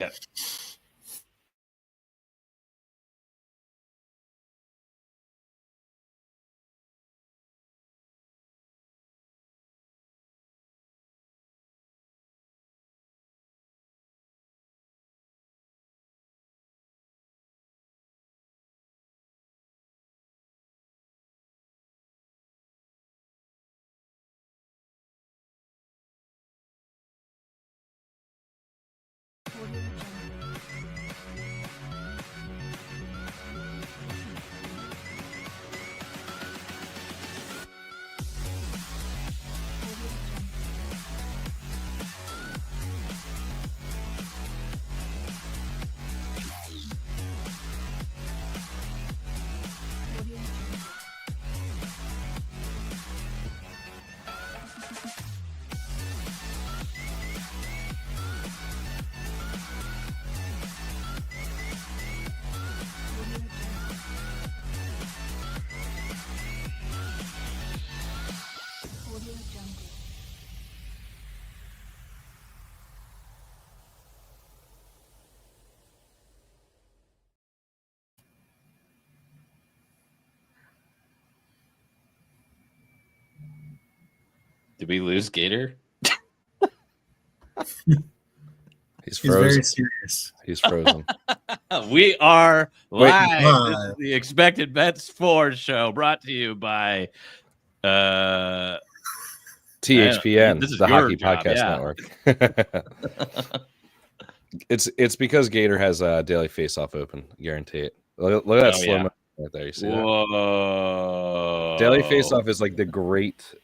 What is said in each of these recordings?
Yep. Did we lose Gator? He's frozen. He's very serious. He's frozen. We are live. live. This is the Expected Bets 4 show brought to you by THPN, this is the your Hockey job, Podcast yeah. Network. It's because Gator has a daily face-off open. Guarantee it. Look at that slow motion right there. You see that? Whoa. Daily face-off is like the great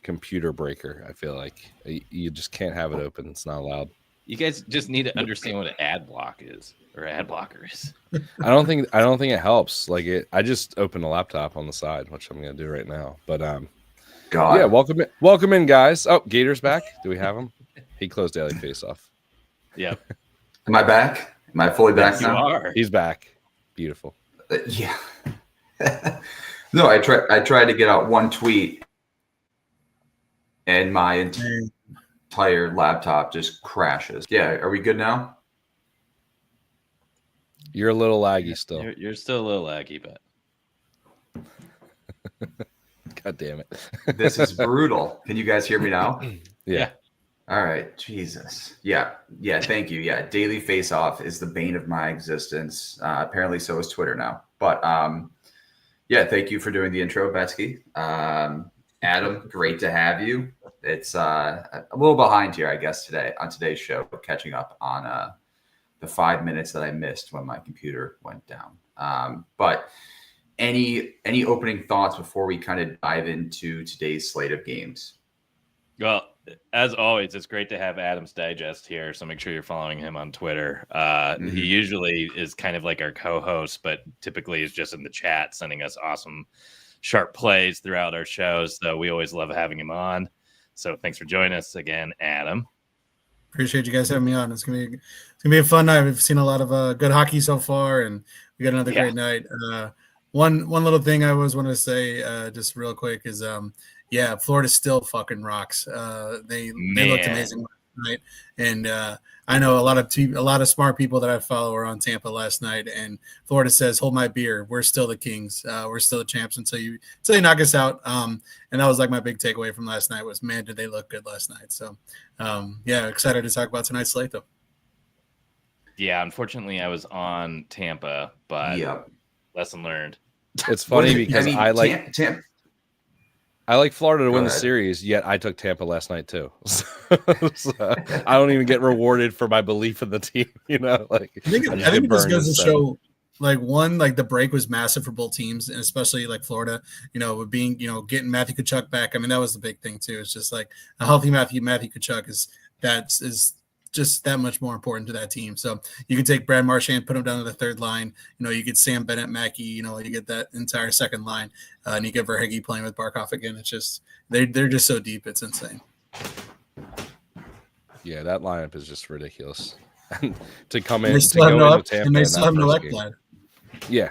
computer breaker. I feel like you just can't have it open. It's not allowed. You guys just need to understand what an ad block is or ad blocker is. I don't think it helps. Like I just opened a laptop on the side, which I'm gonna do right now. But God. Yeah, welcome in, guys. Oh, Gator's back. Do we have him? He closed daily face-off. Yep. Am I back? Am I fully back You now? are. He's back. Beautiful. Yeah. No, I tried to get out one tweet, and my entire laptop just crashes. Yeah, are we good now? You're a little laggy still. You're still a little laggy, but God damn it. This is brutal. Can you guys hear me now? yeah. All right. Jesus. Yeah. Thank you. Yeah. Daily face off is the bane of my existence. Apparently so is Twitter now. But yeah, thank you for doing the intro, Betsky. Adam, great to have you. It's a little behind here, I guess, today on today's show, catching up on the 5 minutes that I missed when my computer went down. But any opening thoughts before we kind of dive into today's slate of games? Well, as always, it's great to have Adam's Digest here. So make sure you're following him on Twitter. He usually is kind of like our co-host, but typically is just in the chat sending us awesome, sharp plays throughout our shows. So we always love having him on. So thanks for joining us again, Adam. Appreciate you guys having me on. It's gonna be a fun night. We've seen a lot of good hockey so far, and we got another great night. One little thing I always want to say, just real quick, is yeah, Florida still fucking rocks. They looked amazing last night, and I know a lot of smart people that I follow were on Tampa last night, and Florida says, "Hold my beer. We're still the kings. We're still the champs until you knock us out." And that was like my big takeaway from last night was, man, did they look good last night? So yeah, excited to talk about tonight's slate though. Yeah, unfortunately, I was on Tampa, but lesson learned. It's funny because I like Florida to win the series, yet I took Tampa last night too. So I don't even get rewarded for my belief in the team, you know. Like I think it just goes to show, like the break was massive for both teams, and especially like Florida, with being, getting Matthew Tkachuk back. I mean, that was the big thing too. It's just like a healthy Matthew Tkachuk is just that much more important to that team. So you could take Brad Marchand, put him down to the third line. You get Sam Bennett, Mackey. You get that entire second line, and you get Verhaeghe playing with Barkov again. It's just they're just so deep. It's insane. Yeah, that lineup is just ridiculous. To come in, and they still have no Ekblad. Yeah.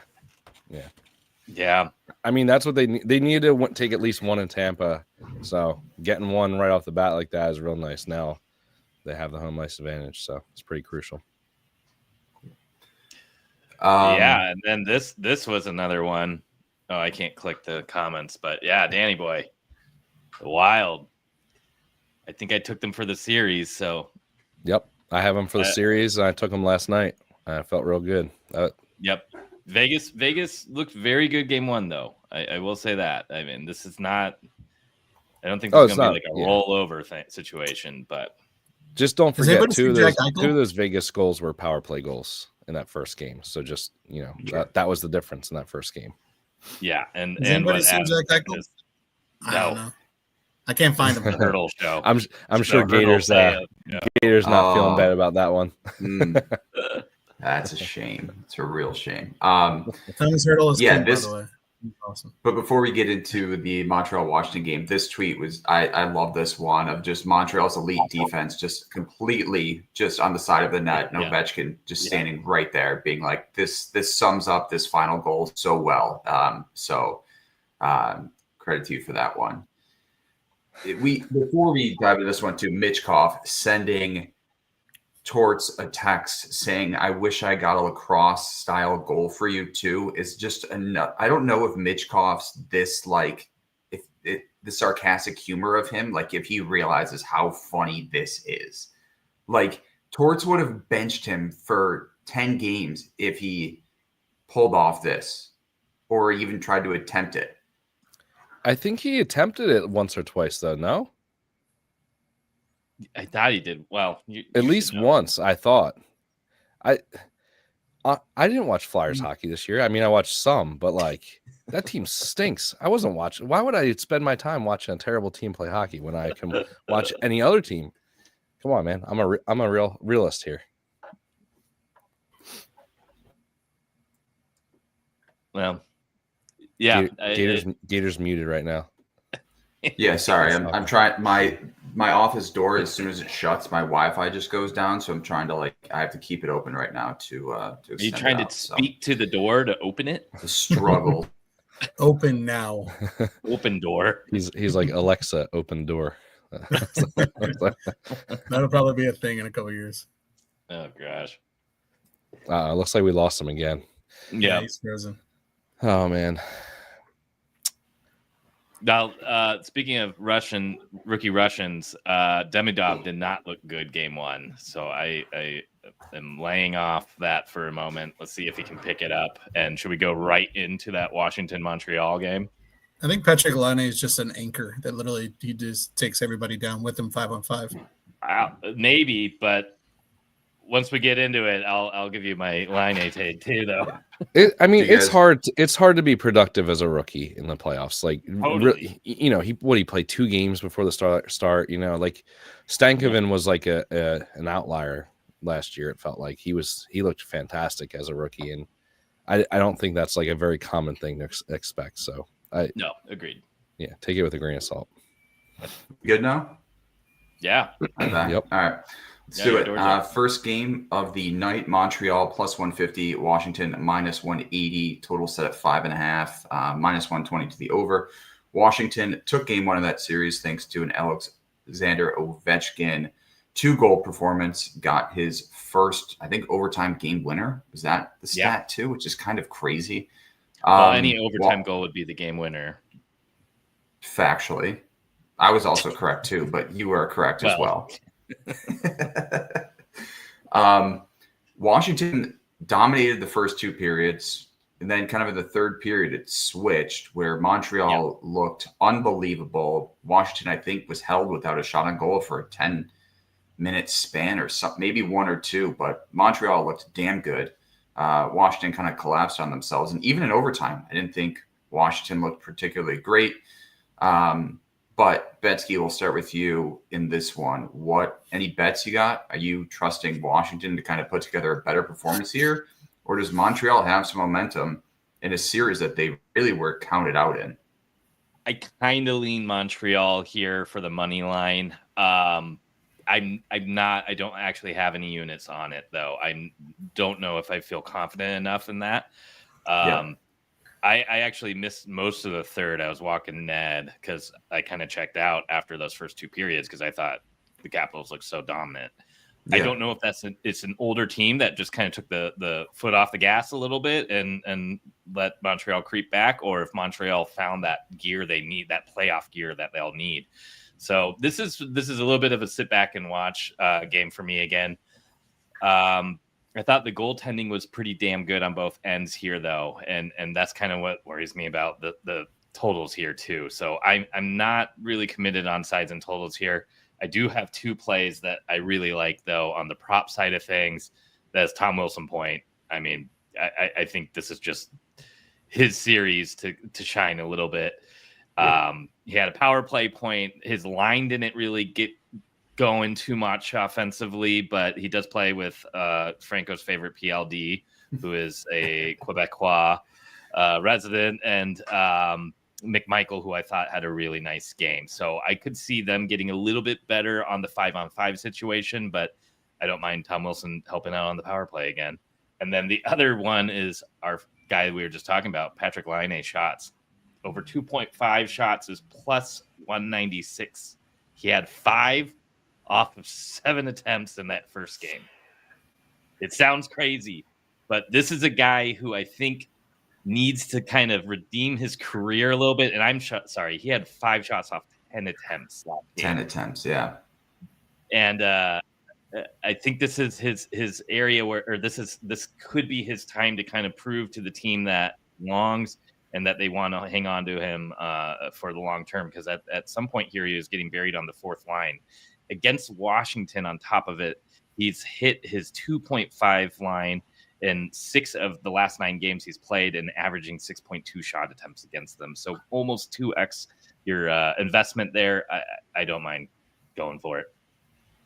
I mean, that's what they needed to take at least one in Tampa. So getting one right off the bat like that is real nice. Now they have the home ice advantage, so it's pretty crucial. Yeah, and then this was another one. Oh, I can't click the comments, but yeah, Danny boy, Wild. I think I took them for the series, so Yep, I have them for the series. I took them last night. I felt real good. Yep, Vegas looked very good game one, though. I will say that. I mean, this is not. I don't think this is going to be like a rollover situation, but just don't forget two of those Vegas goals were power play goals in that first game. So just that was the difference in that first game. Yeah, and anybody seen Jack Eichel? I don't know. I can't find him. The Hurdle Show. I'm sure Gators Gators not feeling bad about that one. That's a shame. It's a real shame. Thomas Hurdle is cool, by the way. Awesome. But before we get into the Montreal-Washington game, this tweet was I love this one of just Montreal's elite defense just completely just on the side of the net. And Ovechkin just standing right there being like, this sums up this final goal so well. Credit to you for that one. Before we dive into this one too, Mitchkov sending Torts a text saying, I wish I got a lacrosse style goal for you too, is just enough. I don't know if Mitchkov's this the sarcastic humor of him, like if he realizes how funny this is. Like Torts would have benched him for 10 games if he pulled off this or even tried to attempt it. I think he attempted it once or twice though, no? I thought he did. Well, at least once. I thought. I didn't watch Flyers hockey this year. I mean, I watched some, but like that team stinks. I wasn't watching. Why would I spend my time watching a terrible team play hockey when I can watch any other team? Come on, man. I'm a real realist here. Well, yeah. Gators muted right now. Yeah, sorry. I'm trying my office door, as soon as it shuts, my Wi-Fi just goes down. So I'm trying to I have to keep it open right now to Are you trying to speak to the door to open it? The struggle. Open now. Open door. He's like, Alexa, open door. That'll probably be a thing in a couple of years. Oh gosh. Looks like we lost him again. Yeah. He's frozen. Oh man. Now, speaking of rookie Russians, Demidov did not look good game one. So I am laying off that for a moment. Let's see if he can pick it up. And should we go right into that Washington-Montreal game? I think Patrick Laine is just an anchor that literally he just takes everybody down with him 5-on-5. Maybe, but once we get into it, I'll give you my Laine take too, though. It's hard. It's hard to be productive as a rookie in the playoffs. Like, totally. He played 2 games before the start. Like Stankoven was like an outlier last year. It felt like he looked fantastic as a rookie, and I don't think that's like a very common thing to expect. So no, agreed. Yeah, take it with a grain of salt. Good now. Yeah. Yep. All right. Let's do it. First game of the night, Montreal plus 150, Washington minus 180, total set at 5.5, minus 120 to the over. Washington took game one of that series thanks to an Alexander Ovechkin 2-goal performance, got his first, I think, overtime game winner. Was that the stat too, which is kind of crazy. Any overtime goal would be the game winner. Factually. I was also correct too, but you are correct as well. Washington dominated the first 2 periods, and then kind of in the third period it switched where Montreal looked unbelievable. Washington, I think, was held without a shot on goal for a 10-minute span or something, maybe 1 or 2, but Montreal looked damn good. Washington kind of collapsed on themselves, and even in overtime I didn't think Washington looked particularly great. But Betsky, we'll start with you in this one. Any bets you got? Are you trusting Washington to kind of put together a better performance here? Or does Montreal have some momentum in a series that they really were counted out in? I kind of lean Montreal here for the money line. I don't actually have any units on it though. I don't know if I feel confident enough in that. I actually missed most of the third. I was walking Ned because I kind of checked out after those first 2 periods because I thought the Capitals looked so dominant. I don't know if it's an older team that just kind of took the foot off the gas a little bit and let Montreal creep back, or if Montreal found that gear they need, that playoff gear that they'll need. So this is a little bit of a sit back and watch game for me again. I thought the goaltending was pretty damn good on both ends here, though, and that's kind of what worries me about the totals here too. So I'm not really committed on sides and totals here. I do have two plays that I really like, though, on the prop side of things. That's Tom Wilson point. I mean, I think this is just his series to shine a little bit. He had a power play point. His line didn't really get going too much offensively, but he does play with Franco's favorite PLD, who is a Quebecois resident, and McMichael, who I thought had a really nice game. So I could see them getting a little bit better on the 5-on-5 situation, but I don't mind Tom Wilson helping out on the power play again. And then the other one is our guy we were just talking about, Patrick Laine shots. Over 2.5 shots is plus 196. He had 5 off of 7 attempts in that first game. It sounds crazy, but this is a guy who I think needs to kind of redeem his career a little bit. And sorry, he had 5 shots off 10 attempts. 10 attempts, yeah. And I think this is his area where this could be his time to kind of prove to the team that longs and that they want to hang on to him for the long term. Because at some point here, he was getting buried on the 4th line. Against Washington, on top of it, he's hit his 2.5 line in 6 of the last 9 games he's played, and averaging 6.2 shot attempts against them. So almost 2x your investment there. I don't mind going for it.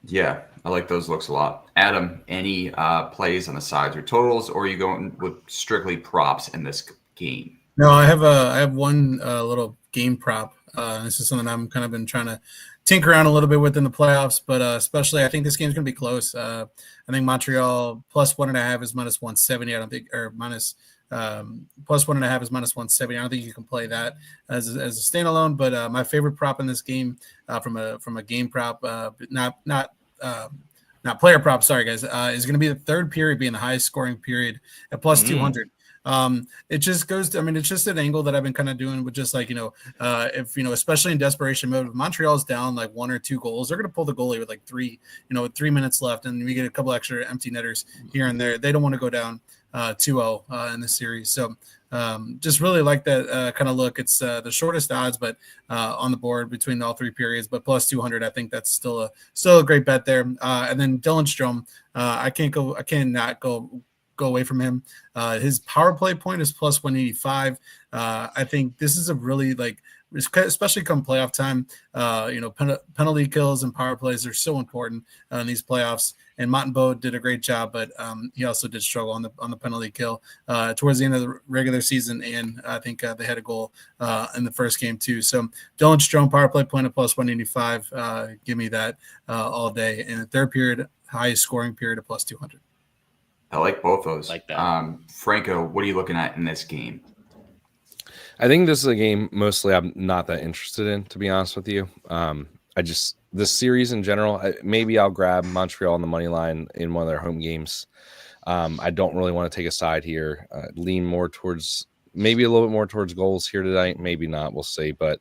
Yeah, I like those looks a lot. Adam, any plays on the sides or totals, or are you going with strictly props in this game? No, I have one little game prop. This is something I'm kind of been trying to tinker around a little bit with in the playoffs, but especially I think this game's going to be close. I think Montreal plus 1.5 is minus 170. I don't think, or minus plus 1.5 is minus 170. I don't think you can play that as a standalone. But my favorite prop in this game, from a game prop, not player prop. Sorry guys, is going to be the third period being the highest scoring period at plus 200. It just goes to, it's just an angle that I've been kind of doing with just like, if, especially in desperation mode, if Montreal's down like 1 or 2 goals, they're going to pull the goalie with like 3 minutes left. And we get a couple extra empty netters here and there. They don't want to go down 2-0 in this series. So just really like that kind of look. It's the shortest odds, but on the board between all 3 periods, but plus 200. I think that's still a great bet there. And then Dylan Strome, I cannot go away from him. His power play point is plus 185. I think this is a really, like, especially come playoff time, penalty kills and power plays are so important in these playoffs. And Montembeault did a great job, but he also did struggle on the penalty kill towards the end of the regular season. And I think they had a goal in the first game too. So Dylan Strome, power play point of plus 185. Give me that all day. And the third period, highest scoring period of plus 200. I like both those. Like that. Franco, what are you looking at in this game? I think this is a game mostly I'm not that interested in, to be honest with you. This series in general, maybe I'll grab Montreal on the money line in one of their home games. I don't really want to take a side here. Lean more towards, maybe a little bit more towards goals here tonight. Maybe not. We'll see. But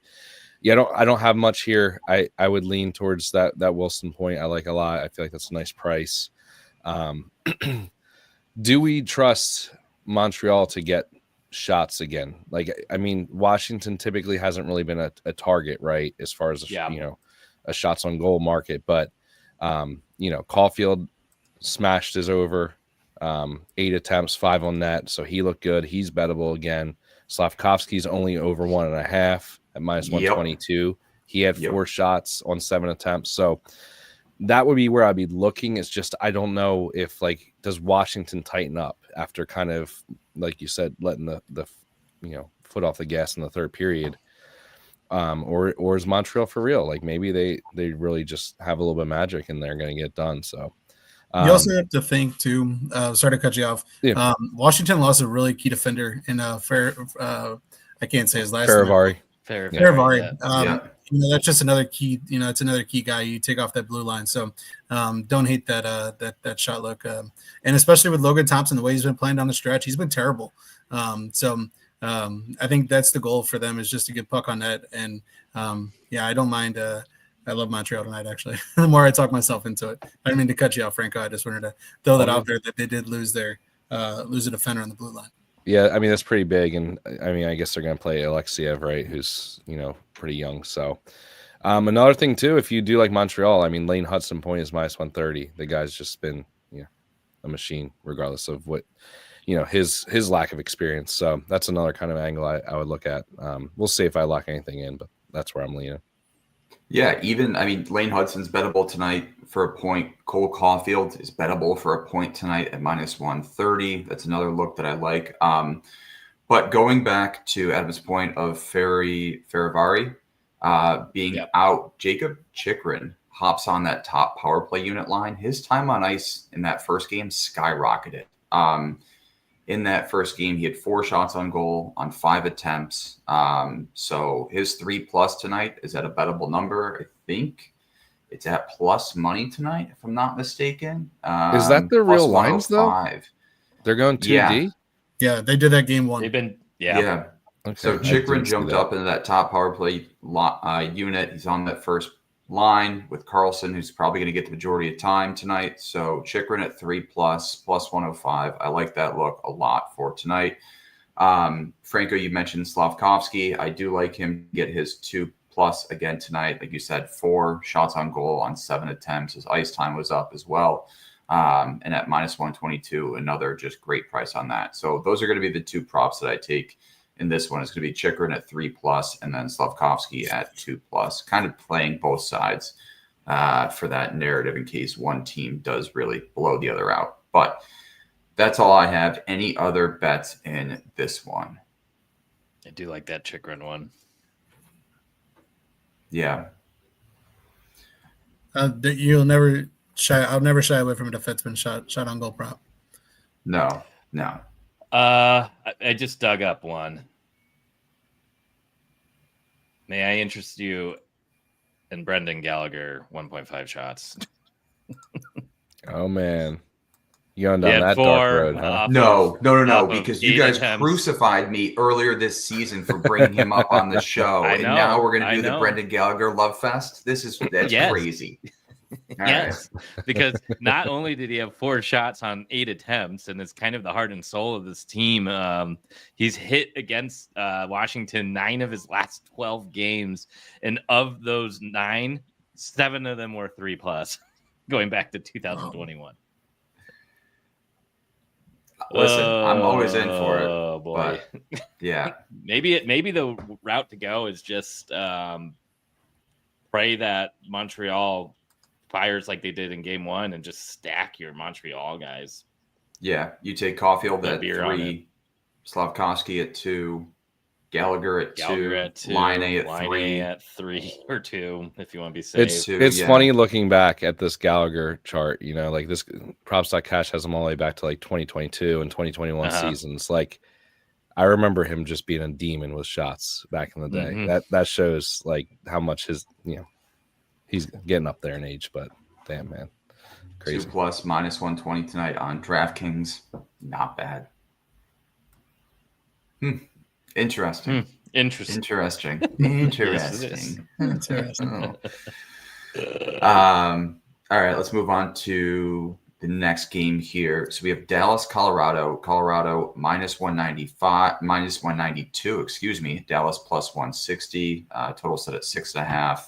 yeah, I don't have much here. I would lean towards that Wilson point. I like a lot. I feel like that's a nice price. Do we trust Montreal to get shots again? Washington typically hasn't really been a target, right, as far as a shots on goal market. But Caulfield smashed his over, 8 attempts, 5 on net, so he looked good. He's bettable again. Slavkovsky's only over 1.5 at minus 122. He had 4 shots on 7 attempts, so that would be where I'd be looking. It's just I don't know if, does Washington tighten up after kind of, like you said, letting the foot off the gas in the third period, or is Montreal for real? Maybe they really just have a little bit of magic and they're going to get it done. So you also have to think too. Sorry to cut you off. Yeah. Washington lost a really key defender in I can't say his last name. Faravari. That's just another key. It's another key guy you take off that blue line. So don't hate that shot look, and especially with Logan Thompson, the way he's been playing down the stretch, he's been terrible. I think that's the goal for them, is just to get puck on net. And I don't mind. I love Montreal tonight, actually. The more I talk myself into it. I didn't mean to cut you off, Franco. I just wanted to throw that out there, that they did lose a defender on the blue line. Yeah, I mean, that's pretty big. And I mean, I guess they're going to play Alexiev, right, who's, pretty young. So another thing, too, if you do like Montreal, I mean, Lane Hudson point is minus 130. The guy's just been a machine, regardless of what, his lack of experience. So that's another kind of angle I would look at. We'll see if I lock anything in, but that's where I'm leaning. Yeah, Lane Hudson's bettable tonight for a point. Cole Caulfield is bettable for a point tonight at minus 130. That's another look that I like. But going back to Adam's point of Ferivari being out, Jacob Chikrin hops on that top power play unit line. His time on ice in that first game skyrocketed. In that first game, he had 4 shots on goal on 5 attempts. So his 3+ tonight is at a bettable number. I think it's at plus money tonight, if I'm not mistaken. Is that the real lines, though? They're going 2D? Yeah, they did that game 1. They've been, Yeah. Okay. So Chikrin jumped up into that top power play unit. He's on that first line with Carlson, who's probably going to get the majority of time tonight. So Chikrin at 3+, plus 105. I like that look a lot for tonight. Franco, you mentioned Slafkovsky. I do like him to get his 2+ again tonight. Like you said, 4 shots on goal on 7 attempts. His ice time was up as well. And at minus 122, another just great price on that. So those are going to be the 2 props that I take in this one. It's going to be Chikrin at 3+, and then Slafkovsky at 2+, kind of playing both sides for that narrative in case one team does really blow the other out. But that's all I have. Any other bets in this one? I do like that Chikrin one. Yeah. I'll never shy away from a defenseman shot on goal prop. No. I just dug up one. May I interest you in Brendan Gallagher 1.5 shots? Oh man, you going down that dark road, huh? No, because you guys crucified me earlier this season for bringing him up on the show, and now we're going to do the Brendan Gallagher love fest. That's crazy. Yes, because not only did he have 4 shots on 8 attempts, and it's kind of the heart and soul of this team. He's hit against Washington 9 of his last 12 games, and of those 9, 7 of them were 3+, going back to 2021. Listen, I'm always in for it. Oh boy, but, yeah. maybe the route to go is just pray that Montreal fires like they did in game 1 and just stack your Montreal guys. Yeah, you take Caulfield at 3, Slafkovsky at 2, Gallagher at 2, Line A at 3 or 2 if you want to be safe. It's funny looking back at this Gallagher chart. Like this props.cash has them all the way back to like 2022 and 2021 seasons. Like I remember him just being a demon with shots back in the day. Mm-hmm. That shows like how much his he's getting up there in age, but damn, man. Crazy. 2+ minus 120 tonight on DraftKings. Not bad. Interesting. Interesting. All right, let's move on to the next game here. So we have Dallas, Colorado minus 192, Dallas plus 160, total set at 6.5.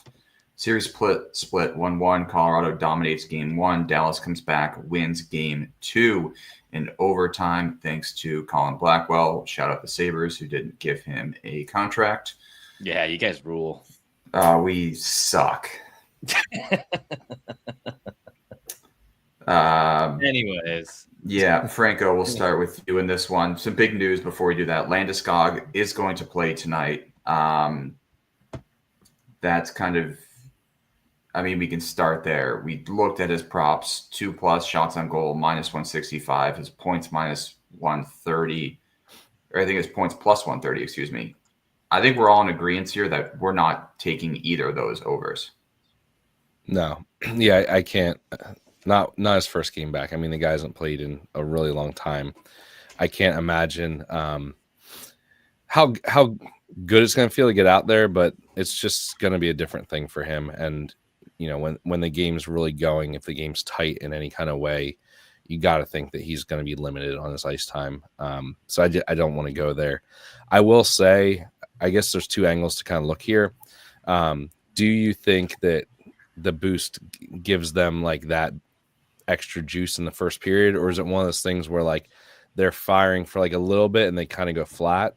Series split 1-1. Colorado dominates game 1. Dallas comes back, wins game 2 in overtime thanks to Colin Blackwell. Shout out the Sabres who didn't give him a contract. Yeah, you guys rule. We suck. Anyways. Yeah, Franco, we'll start with you in this one. Some big news before we do that. Landeskog is going to play tonight. That's kind of, we can start there. We looked at his props, 2+ shots on goal, minus 165. His points minus 130. Or I think his points plus 130, excuse me. I think we're all in agreement here that we're not taking either of those overs. No, yeah, I can't. Not his first game back. I mean, the guy hasn't played in a really long time. I can't imagine how good it's going to feel to get out there, but it's just going to be a different thing for him. And when the game's really going, if the game's tight in any kind of way, you got to think that he's going to be limited on his ice time. So I don't want to go there. I will say, I guess there's two angles to kind of look here. Do you think that the boost gives them like that extra juice in the first period, or is it one of those things where like they're firing for like a little bit and they kind of go flat?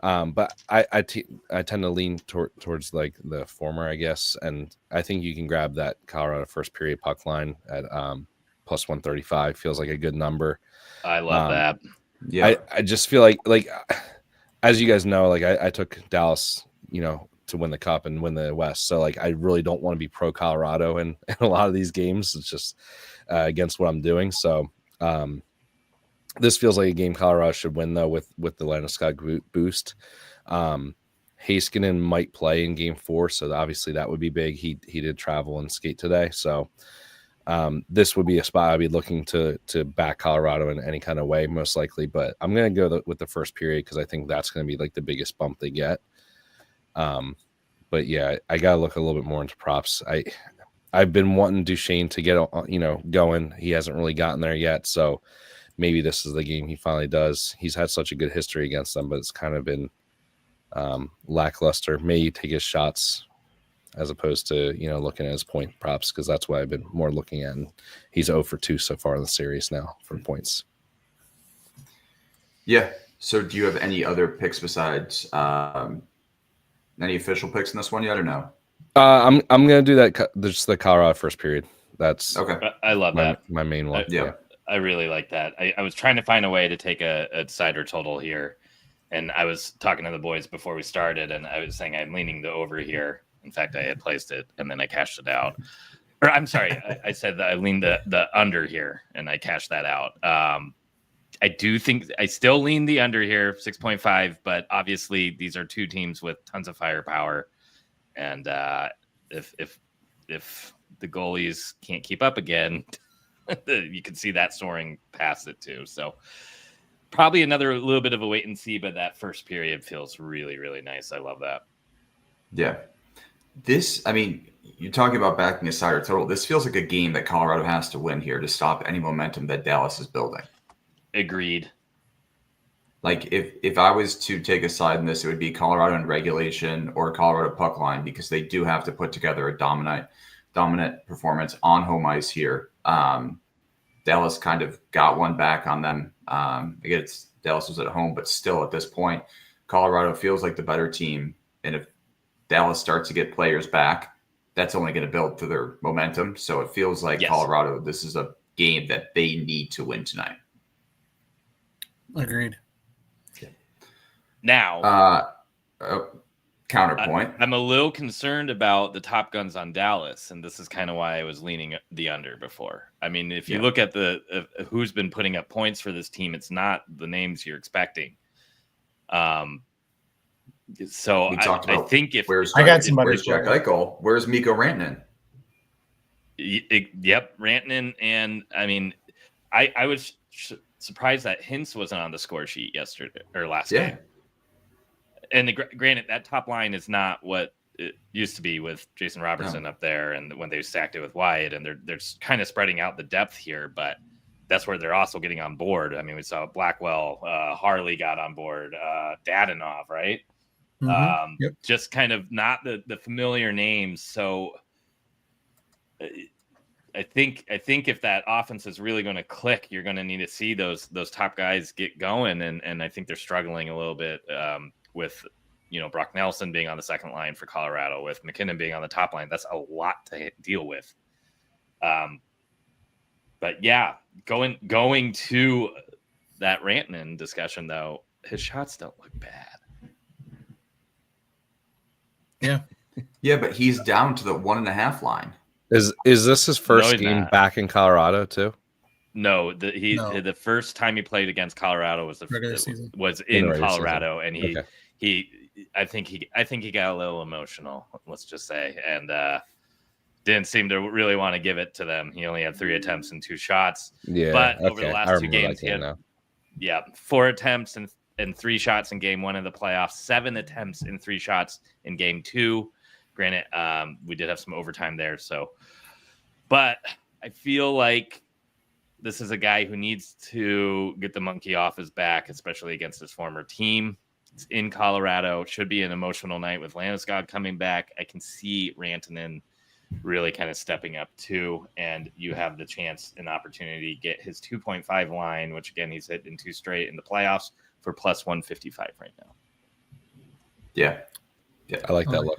But I tend to lean towards like the former, I guess, and I think you can grab that Colorado first period puck line at plus 135. Feels like a good number. I love that. Yeah, I just feel like as you guys know, like I took Dallas, to win the cup and win the West. So like I really don't want to be pro Colorado in a lot of these games. It's just against what I'm doing. So this feels like a game Colorado should win though with the Landeskog boost. Heiskanen might play in game 4, so obviously that would be big. He did travel and skate today, so this would be a spot I'd be looking to back Colorado in any kind of way, most likely. But I'm going to go with the first period because I think that's going to be like the biggest bump they get. But yeah, I got to look a little bit more into props. I've been wanting Duchesne to get going. He hasn't really gotten there yet, so maybe this is the game he finally does. He's had such a good history against them, but it's kind of been lackluster. Maybe take his shots as opposed to looking at his point props, because that's what I've been more looking at. And he's 0 for 2 so far in the series now for points. Yeah. So do you have any other picks besides any official picks in this one yet, or no? I'm gonna do that. Just the Colorado first period. That's okay. I love that. My main one. Yeah. I really like that. I was trying to find a way to take a cider total here, and I was talking to the boys before we started, and I was saying I'm leaning the over here. In fact, I had placed it, and then I cashed it out. Or I'm sorry, I said that I leaned the under here, and I cashed that out. I do think I still lean the under here, 6.5, but obviously these are two teams with tons of firepower, and if the goalies can't keep up again, you can see that soaring past it too. So probably another little bit of a wait and see, but that first period feels really, really nice. I love that. Yeah. You're talking about backing a cider total. This feels like a game that Colorado has to win here to stop any momentum that Dallas is building. Agreed. Like if I was to take a side in this, it would be Colorado in regulation or Colorado puck line, because they do have to put together a dominant performance on home ice here. Dallas kind of got one back on them. Again, Dallas was at home, but still at this point, Colorado feels like the better team. And if Dallas starts to get players back, that's only going to build to their momentum. So it feels like Colorado, this is a game that they need to win tonight. Agreed. Now, counterpoint. I'm a little concerned about the Top Guns on Dallas, and this is kind of why I was leaning the under before. I mean, if you look at who's been putting up points for this team, it's not the names you're expecting. So I think if I got somebody, where's Jack Eichel? Where's Mikko Rantanen? Yep, Rantanen, and I mean, I was surprised that Hintz wasn't on the score sheet yesterday or last game. And granted, that top line is not what it used to be with Jason Robertson up there, and when they stacked it with Wyatt, and they're kind of spreading out the depth here, but that's where they're also getting on board. I mean, we saw Blackwell, Harley got on board, Dadonov, right? Mm-hmm. Just kind of not the familiar names. So I think if that offense is really going to click, you're going to need to see those top guys get going, and I think they're struggling a little bit with Brock Nelson being on the second line for Colorado, with McKinnon being on the top line. That's a lot to deal with. But yeah, going to that Rantanen discussion though, his shots don't look bad. Yeah, but he's down to the 1.5 line. Is this his first game back in Colorado too? No, the first time he played against Colorado was in Colorado, season. And I think he got a little emotional, let's just say, and didn't seem to really want to give it to them. He only had 3 attempts and 2 shots. Yeah, but okay. over the last 2 games, he had 4 attempts and 3 shots in game 1 of the playoffs, 7 attempts and 3 shots in game 2. Granted, we did have some overtime there. But I feel like this is a guy who needs to get the monkey off his back, especially against his former team. It's in Colorado. Should be an emotional night with Landeskog coming back. I can see Rantanen really kind of stepping up too, and you have the chance and opportunity to get his 2.5 line, which again he's hit in 2 straight in the playoffs, for plus 155 right now. Yeah, I like that look.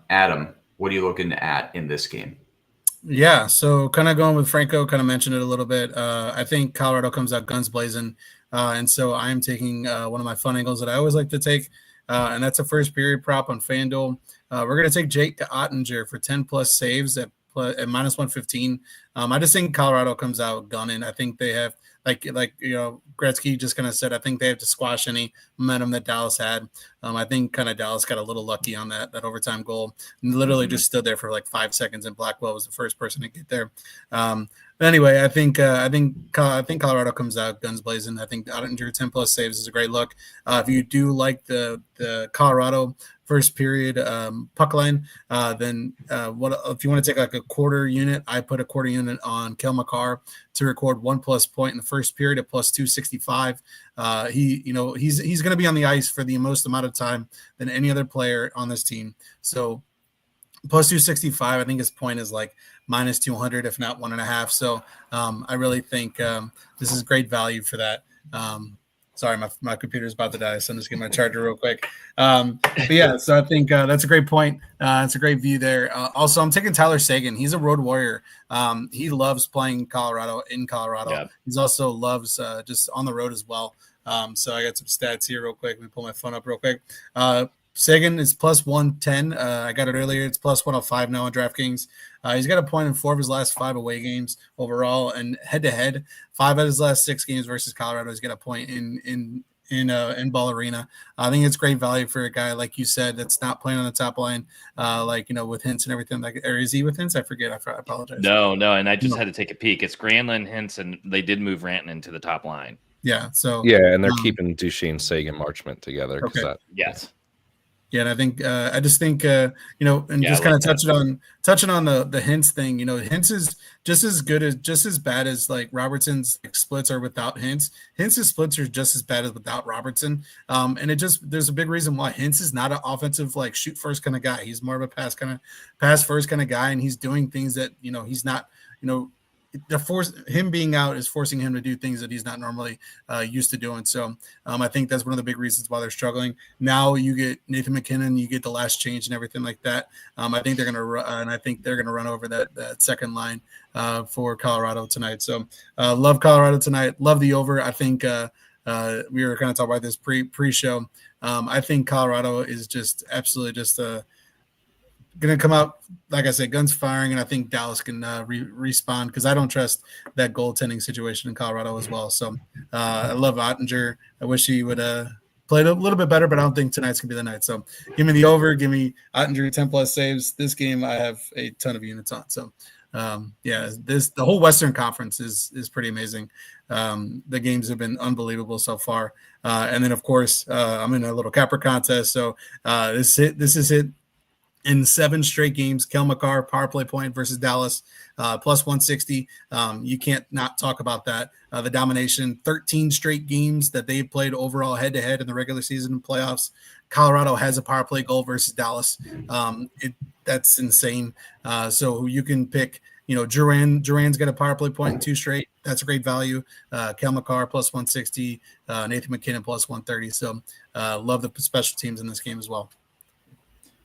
Adam, what are you looking at in this game? Yeah, so kind of going with Franco, kind of mentioned it a little bit. I think Colorado comes out guns blazing, and so I'm taking one of my fun angles that I always like to take, and that's a first period prop on FanDuel. We're going to take Jake Ottinger for 10 plus saves at minus 115. I just think Colorado comes out gunning. I think they have, like Gretzky just kind of said, I think they have to squash any momentum that Dallas had. I think kind of Dallas got a little lucky on that overtime goal, and literally just stood there for like 5 seconds, and Blackwell was the first person to get there. But anyway, I think Colorado comes out guns blazing. I think Ottinger 10 plus saves is a great look. If you do like the Colorado first period puck line, then what if you want to take like a quarter unit? I put a quarter unit on Cale Makar to record 1+ point in the first period at plus 265. He's going to be on the ice for the most amount of time than any other player on this team. So plus 265, I think his point is like minus 200, if not 1.5. So I really think this is great value for that. Sorry, my computer's about to die, so I'm just getting my charger real quick. But yeah, so I think that's a great point. It's a great view there. Also, I'm taking Tyler Seguin. He's a road warrior. He loves playing Colorado. Yeah. He's also loves just on the road as well. So I got some stats here real quick. Let me pull my phone up real quick. Seguin is plus 110. I got it earlier. It's plus 105 now on DraftKings. He's got a point in 4 of his last 5 away games overall, and head-to-head, 5 out of his last 6 games versus Colorado. He's got a point in Ball Arena. I think it's great value for a guy like you said that's not playing on the top line, with Hintz and everything. Like, or is he with Hintz? I forget. I apologize. No, and I just had to take a peek. It's Granlund, Hintz, and they did move Rantanen to the top line. Yeah. So and they're keeping Duchesne, Sagan, Marchment together. Okay. Yes. Yeah, and I think I just think and just kind of touching on the Hintz thing. Hintz is just as bad as like Robertson's splits are without Hintz. Hintz's splits are just as bad as without Robertson. And there's a big reason why Hintz is not an offensive like shoot first kind of guy. He's more of a pass first kind of guy, and he's doing things that he's not him being out is forcing him to do things that he's not normally used to doing. So I think that's one of the big reasons why they're struggling. Now you get Nathan McKinnon, you get the last change and everything like that. I think they're going to run over that second line for Colorado tonight. So love Colorado tonight. Love the over. I think we were kind of talking about this pre-show. I think Colorado is just absolutely just going to come out, like I said, guns firing, and I think Dallas can respond because I don't trust that goaltending situation in Colorado as well. So I love Ottinger. I wish he would play a little bit better, but I don't think tonight's going to be the night. So give me the over. Give me Ottinger 10-plus saves. This game I have a ton of units on. So, the whole Western Conference is pretty amazing. The games have been unbelievable so far. And then, of course, I'm in a little Capper contest. So this is it. In 7 straight games, Cale Makar power play point versus Dallas, plus 160. You can't not talk about that. The domination, 13 straight games that they've played overall head-to-head in the regular season and playoffs. Colorado has a power play goal versus Dallas. That's insane. So you can pick, Duran's got a power play point in 2 straight. That's a great value. Cale Makar plus 160, Nathan McKinnon plus 130. So love the special teams in this game as well.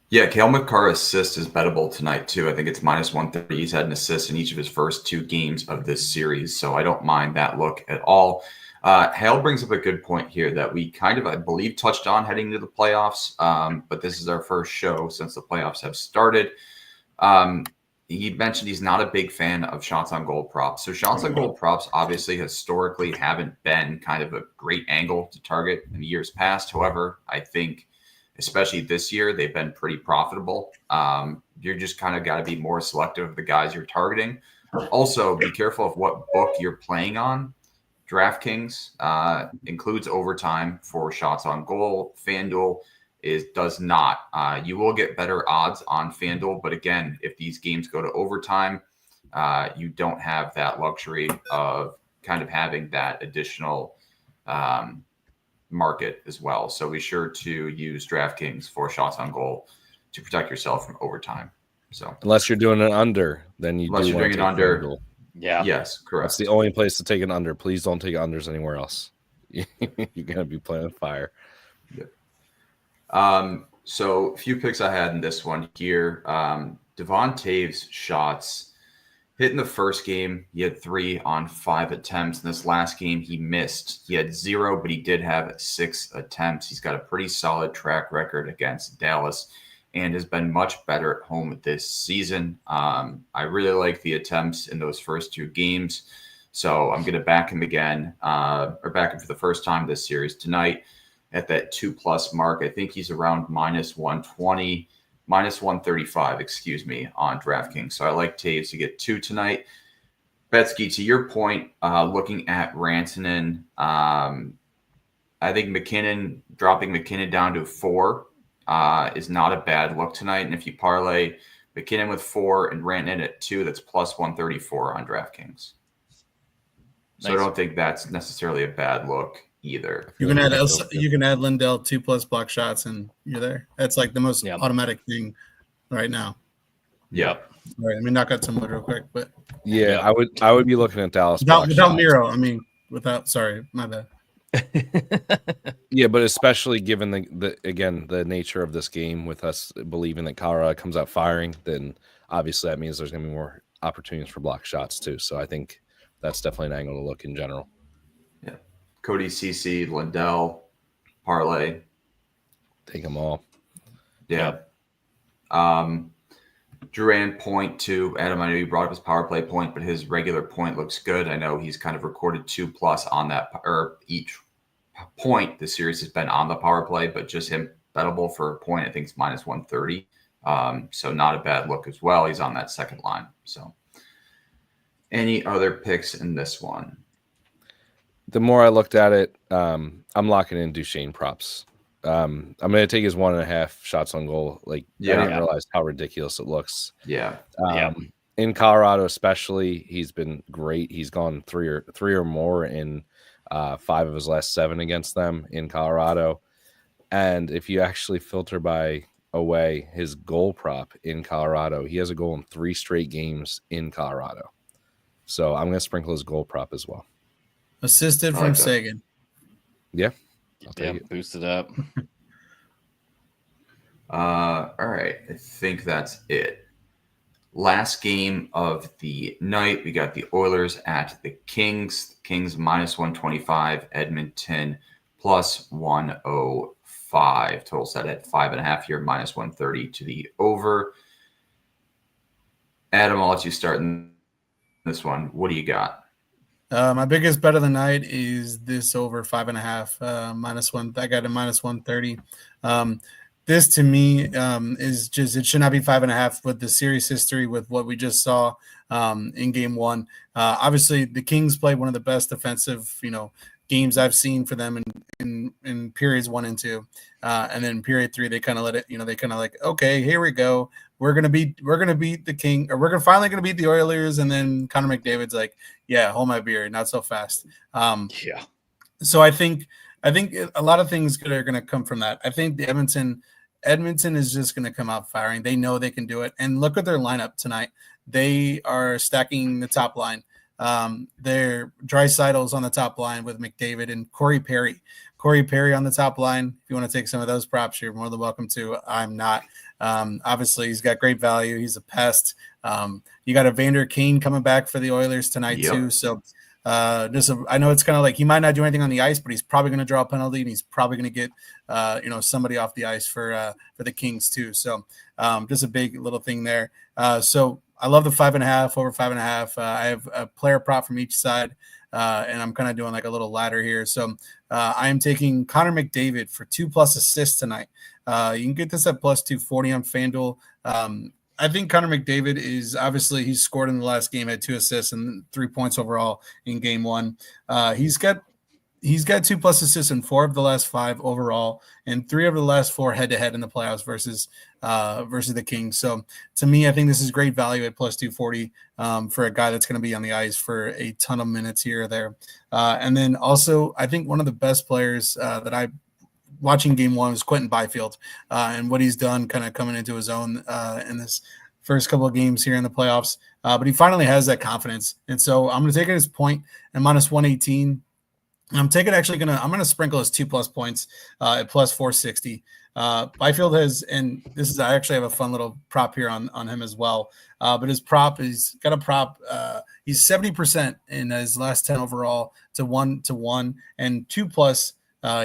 Yeah, Cale Makar assist is bettable tonight, too. I think it's minus 130. He's had an assist in each of his first 2 games of this series, so I don't mind that look at all. Hale brings up a good point here that we kind of, I believe, touched on heading into the playoffs, but this is our first show since the playoffs have started. He mentioned he's not a big fan of shots on goal props. So shots on goal props obviously historically haven't been kind of a great angle to target in years past. However, I think especially this year, they've been pretty profitable. You're just kind of got to be more selective of the guys you're targeting. Also, be careful of what book you're playing on. DraftKings includes overtime for shots on goal. FanDuel does not. You will get better odds on FanDuel, but again, if these games go to overtime, you don't have that luxury of kind of having that additional market as well. So be sure to use DraftKings for shots on goal to protect yourself from overtime. So unless you're doing an under, then you unless do you're want doing to an under. FanDuel. Yeah. Yes, correct. That's the only place to take an under. Please don't take unders anywhere else. You're going to be playing with fire. Yep. So a few picks I had in this one here. Devon Taves shots hit in the first game. He had 3 on 5 attempts. In this last game, he missed. He had 0, but he did have 6 attempts. He's got a pretty solid track record against Dallas and has been much better at home this season. I really like the attempts in those first 2 games. So I'm going to back him again, or back him for the first time this series tonight at that 2+ mark. I think he's around -120, -135, excuse me, on DraftKings. So I like Taves to get 2 tonight. Betsky, to your point, looking at Rantanen, I think dropping McKinnon down to 4 is not a bad look tonight. And if you parlay McKinnon with 4 and Rantanen at 2, that's +134 on DraftKings. So I don't think that's necessarily a bad look either. You can add Lindell 2+ block shots and you're there. That's like the most automatic thing right now. Yep. All right, let me knock out some wood real quick, but Yeah, I would be looking at Dallas without Miro. I mean, sorry, my bad. Yeah, but especially given the nature of this game, with us believing that Colorado comes out firing, then obviously that means there's going to be more opportunities for block shots too. So I think that's definitely an angle to look in general. Yeah, Cody, CC, Lindell, parlay, take them all. Yeah. Duran point too. Adam, I know you brought up his power play point, but his regular point looks good. I know he's kind of recorded 2+ on that, or each point this series has been on the power play, but just him bettable for a point, I think it's -130. So not a bad look as well. He's on that second line. So any other picks in this one? The more I looked at it, I'm locking in Duchesne props. I'm going to take his 1.5 shots on goal. I didn't realize how ridiculous it looks. Yeah. In Colorado, especially, he's been great. He's gone three or more in 5 of his last 7 against them in Colorado. And if you actually filter by away his goal prop in Colorado, he has a goal in 3 straight games in Colorado. So I'm going to sprinkle his goal prop as well. Assisted from Sagan. Yeah. Boost it up. All right. I think that's it. Last game of the night, we got the Oilers at the Kings. The Kings -125, Edmonton +105. Total set at 5.5 here, -130 to the over. Adam, I'll let you start in this one. What do you got? My biggest bet of the night is this over 5.5, -1. I got a -130. This to me is just, it should not be 5.5 with the series history with what we just saw in game 1. Obviously, the Kings played one of the best defensive, games I've seen for them in periods 1 and 2, and then period 3 they kind of let it. They kind of like, okay, here we go. We're gonna beat the King, or we're finally gonna beat the Oilers, and then Connor McDavid's like, yeah, hold my beer, not so fast. So I think a lot of things are going to come from that. I think the Edmonton is just going to come out firing. They know they can do it. And look at their lineup tonight. They are stacking the top line. Their Draisaitl's on the top line with McDavid and Corey Perry. Corey Perry on the top line. If you want to take some of those props, you're more than welcome to. I'm not. Obviously, he's got great value. He's a pest. You got Evander Kane coming back for the Oilers tonight too. So I know it's kind of like he might not do anything on the ice, but he's probably going to draw a penalty, and he's probably going to get somebody off the ice for the Kings too. So just a big little thing there. So I love the 5.5 over 5.5. I have a player prop from each side. and I'm kind of doing like a little ladder here. So I am taking Connor McDavid for 2+ assists tonight. You can get this at plus 240 on FanDuel. I think Connor McDavid is obviously he's scored in the last game, had 2 assists and 3 points overall in game 1. He's got 2+ assists in 4 of the last 5 overall, and 3 of the last 4 head-to-head in the playoffs versus the Kings. So to me, I think this is great value at plus 240 for a guy that's going to be on the ice for a ton of minutes here or there. And then also, I think one of the best players that I watching game 1 was Quentin Byfield and what he's done kind of coming into his own in this first couple of games here in the playoffs. But he finally has that confidence. And so I'm going to take it as point and minus 118. I'm going to sprinkle his 2+ points at plus 460. Byfield has, and this is, I actually have a fun little prop here on him as well. But his prop, he's got a prop. He's 70% in his last 10 overall to 1-1 and 2+.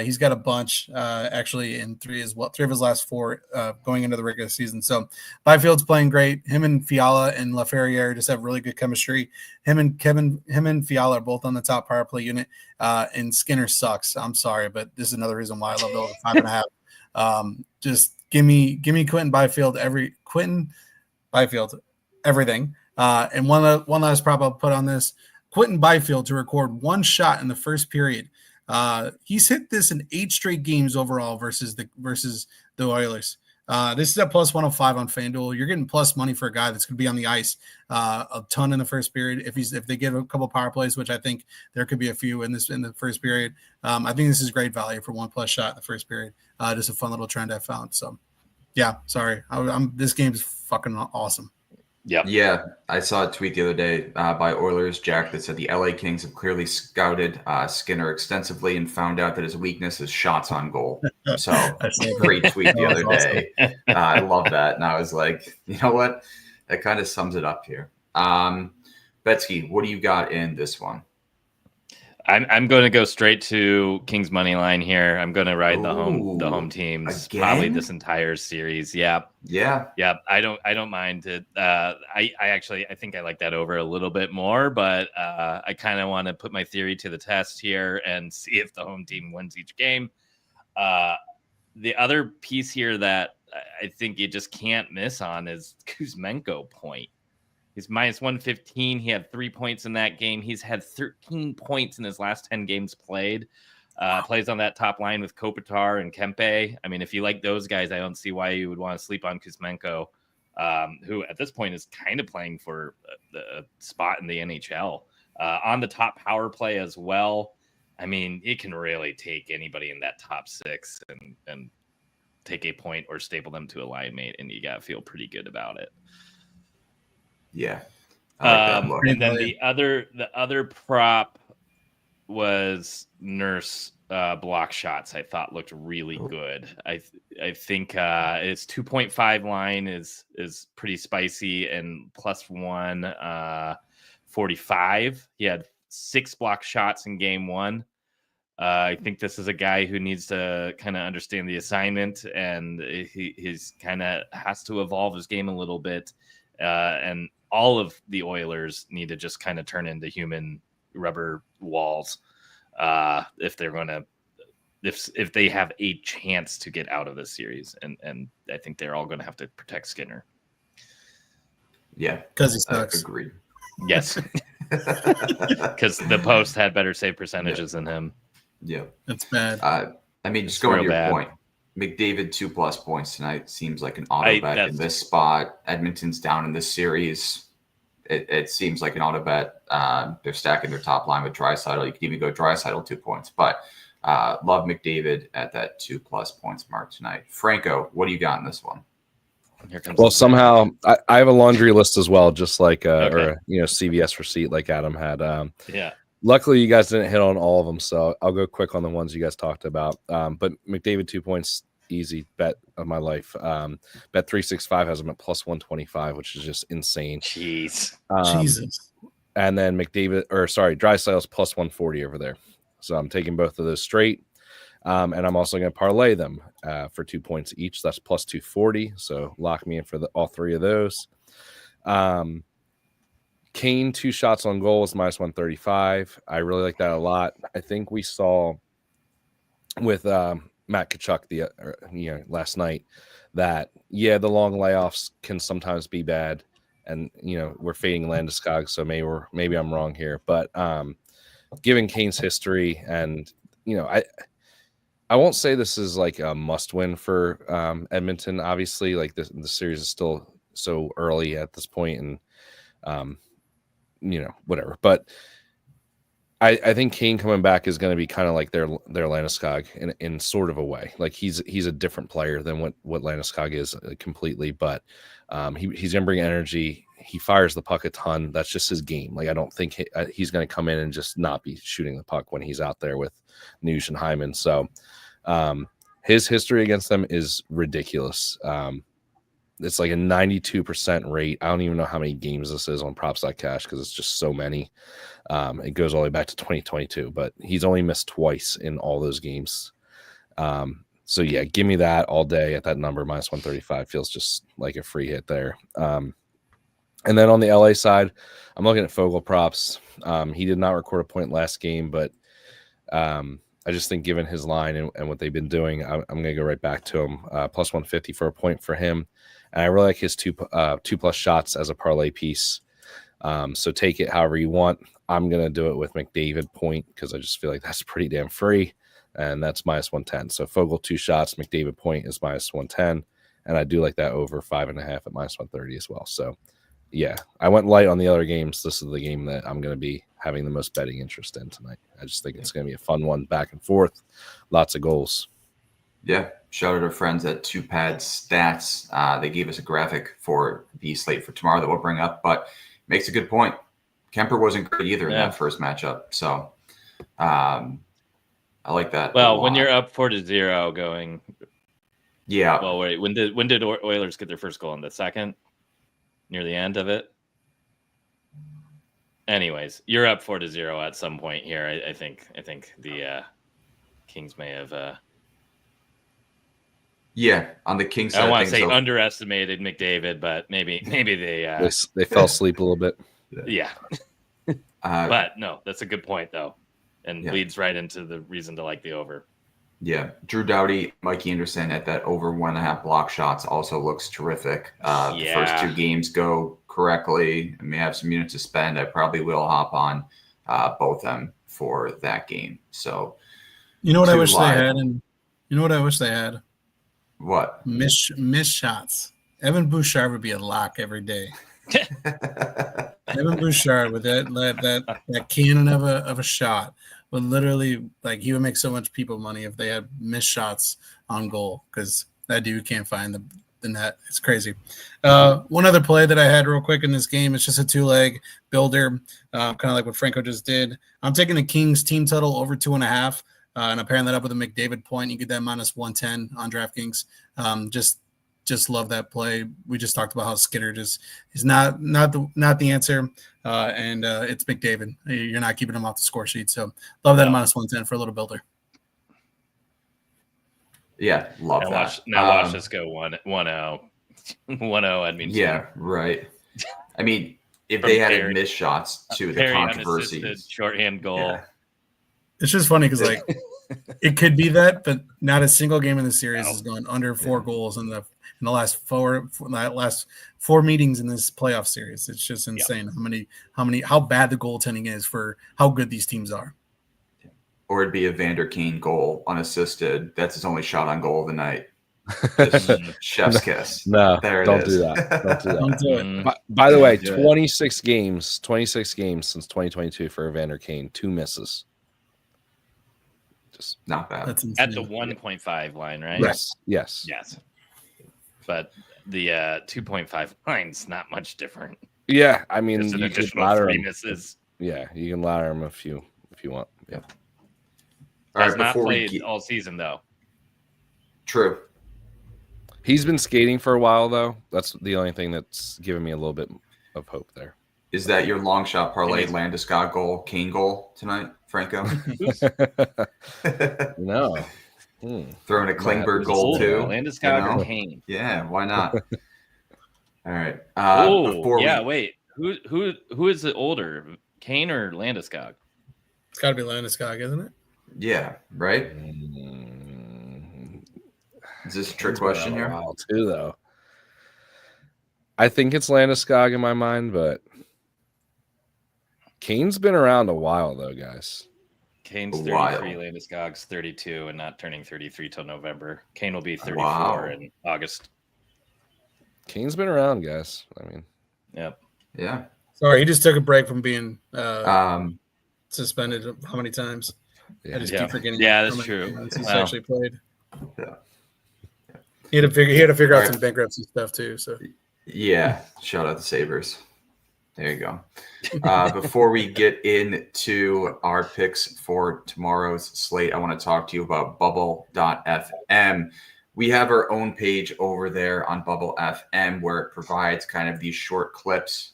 He's got a bunch actually in 3 as well. 3 of his last 4 going into the regular season. So Byfield's playing great. Him and Fiala and LaFerriere just have really good chemistry. Him and Fiala are both on the top power play unit. And Skinner sucks. I'm sorry, but this is another reason why I love the over 5.5. Just give me Quentin Byfield everything. And one last prop I'll put on this: Quentin Byfield to record 1 shot in the first period. He's hit this in 8 straight games overall versus the Oilers. This is at plus 105 on FanDuel. You're getting plus money for a guy that's going to be on the ice a ton in the first period. If they give a couple power plays, which I think there could be a few in the first period, I think this is great value for 1+ shot in the first period. Just a fun little trend I found. So, yeah, sorry, this game is fucking awesome. Yeah. I saw a tweet the other day by Oilers Jack that said the LA Kings have clearly scouted Skinner extensively and found out that his weakness is shots on goal. So great tweet the other day. I love that. And I was like, you know what? That kind of sums it up here. Betsky, what do you got in this one? I'm going to go straight to Kings money line here. I'm going to ride the home teams again? Probably this entire series. Yeah. I don't mind it. I think I like that over a little bit more, but I kind of want to put my theory to the test here and see if the home team wins each game. The other piece here that I think you just can't miss on is Kuzmenko point. He's minus 115. He had 3 points in that game. He's had 13 points in his last 10 games played. Plays on that top line with Kopitar and Kempe. I mean, if you like those guys, I don't see why you would want to sleep on Kuzmenko, who at this point is kind of playing for the spot in the NHL. On the top power play as well. I mean, it can really take anybody in that top 6 and take a point or staple them to a line mate, and you got to feel pretty good about it. Yeah. And then the other prop was Nurse block shots. I thought looked really good. I think its 2.5 line is pretty spicy and plus 145. He had 6 block shots in game 1. I think this is a guy who needs to kind of understand the assignment, and he's kind of has to evolve his game a little bit. And all of the Oilers need to just kind of turn into human rubber walls if they're going to, if they have a chance to get out of this series. And I think they're all going to have to protect Skinner. Yeah. Because he sucks. Agreed. Yes. Because the Post had better save percentages than him. Yeah. That's bad. I mean, just going to your point. McDavid 2+ points tonight seems like an auto bet in this spot. Edmonton's down in this series. It seems like an auto bet. They're stacking their top line with Draisaitl. You can even go Draisaitl 2 points, but love McDavid at that 2+ points mark tonight. Franco, what do you got in this one? Well, somehow I have a laundry list as well, just like or CVS receipt like Adam had. Yeah. Luckily, you guys didn't hit on all of them, so I'll go quick on the ones you guys talked about. But McDavid 2 points, easy bet of my life. Bet 365 has him at plus 125, which is just insane. Jeez. Jesus. And then Draisaitl's plus 140 over there. So I'm taking both of those straight. And I'm also going to parlay them for 2 points each. That's plus 240. So lock me in for all 3 of those. Kane 2 shots on goal is minus 135. I really like that a lot. I think we saw with Matt Tkachuk last night that the long layoffs can sometimes be bad, and we're fading Landeskog, so maybe I'm wrong here, but given Kane's history, and I won't say this is like a must win for Edmonton. Obviously, like the series is still so early at this point, and whatever. But I think Kane coming back is going to be kind of like their Landeskog in sort of a way. Like he's a different player than what Landeskog is completely, but he's going to bring energy. He fires the puck a ton. That's just his game. Like I don't think he's going to come in and just not be shooting the puck when he's out there with Nuge and Hyman. So his history against them is ridiculous. It's like a 92% rate. I don't even know how many games this is on props.cash because it's just so many. It goes all the way back to 2022, but he's only missed twice in all those games. So yeah, give me that all day at that number. Minus 135 feels just like a free hit there. And then on the LA side, I'm looking at Fogel props. He did not record a point last game, but I just think given his line and what they've been doing, I'm going to go right back to him. Plus 150 for a point for him. And I really like his two plus shots as a parlay piece. So take it however you want. I'm going to do it with McDavid point because I just feel like that's pretty damn free. And that's minus 110. So Fogel 2 shots, McDavid point is minus 110. And I do like that over 5.5 at minus 130 as well. So yeah, I went light on the other games. This is the game that I'm going to be having the most betting interest in tonight. I just think it's going to be a fun one, back and forth, lots of goals. Yeah, shout out to our friends at 2Pad Stats. They gave us a graphic for the slate for tomorrow that we'll bring up, but makes a good point. Kemper wasn't great either in that first matchup, so I like that. Well, when you're up 4-0 going, yeah. Well, wait, when did Oilers get their first goal? In the second, near the end of it. Anyways, you're up 4-0 at some point here. I think the Kings may have. Yeah, on the Kings side, I want to say underestimated McDavid, but maybe they fell asleep a little bit. Yeah, but no, that's a good point though, and leads right into the reason to like the over. Yeah, Drew Doughty, Mikey Anderson at that over 1.5 block shots also looks terrific. The first 2 games go correctly. I may have some units to spend. I probably will hop on both of them for that game. So, you know what I wish they had, and you know what I wish they had. What? Miss shots. Evan Bouchard would be a lock every day. Evan Bouchard with that cannon of a shot would literally, like, he would make so much people money if they had missed shots on goal, because that dude can't find the net. It's crazy. One other play that I had real quick in this game, it's just a 2-leg builder, kind of like what Franco just did. I'm taking the Kings team total over 2.5. And I'm pairing that up with a McDavid point. You get that minus 110 on DraftKings. Just love that play. We just talked about how Skinner is not the answer, and it's McDavid. You're not keeping him off the score sheet. So love that minus 110 for a little builder. Yeah, love that. Watch this go 1-0. 1-0. I mean, yeah, right. I mean, if they had missed shots to the controversy, shorthand goal. Yeah. It's just funny because, like, it could be that, but not a single game in the series has gone under 4 goals in the last four meetings in this playoff series. It's just insane how bad the goaltending is for how good these teams are. Or it'd be a Vander Kane goal unassisted. That's his only shot on goal of the night. Chef's kiss. No, there don't it do is. that. Don't do it. By the way, 26 games since 2022 for Vander Kane, 2 misses. Just not bad. That's at the 1.5 line, right? Yes. But the 2.5 line's not much different. Yeah, I mean, just an you additional can 3 misses. Yeah, you can ladder him if you want. Yeah. All Has right, not played all season though. True. He's been skating for a while though. That's the only thing that's given me a little bit of hope there. Is that your long shot parlay Landeskog goal, Kane goal tonight, Franco? No. Throwing a Klingberg goal too. Landeskog or Kane? Yeah, why not? All right. Wait. Who is the older, Kane or Landeskog? It's got to be Landeskog, isn't it? Yeah, right. Is this a trick question here? While too, though. I think it's Landeskog in my mind, but Kane's been around a while, though, guys. Kane's 33, Landeskog's 32, and not turning 33 till November. Kane will be 34 in August. Kane's been around, guys. I mean, yeah. Sorry, he just took a break from being suspended. How many times? Yeah. I just keep forgetting. Yeah, that's true. He's actually played. Yeah. He had to figure out some bankruptcy stuff too. So yeah, shout out the Sabres. There you go. Before we get into our picks for tomorrow's slate, I want to talk to you about bubble.fm. We have our own page over there on Bubble FM where it provides kind of these short clips,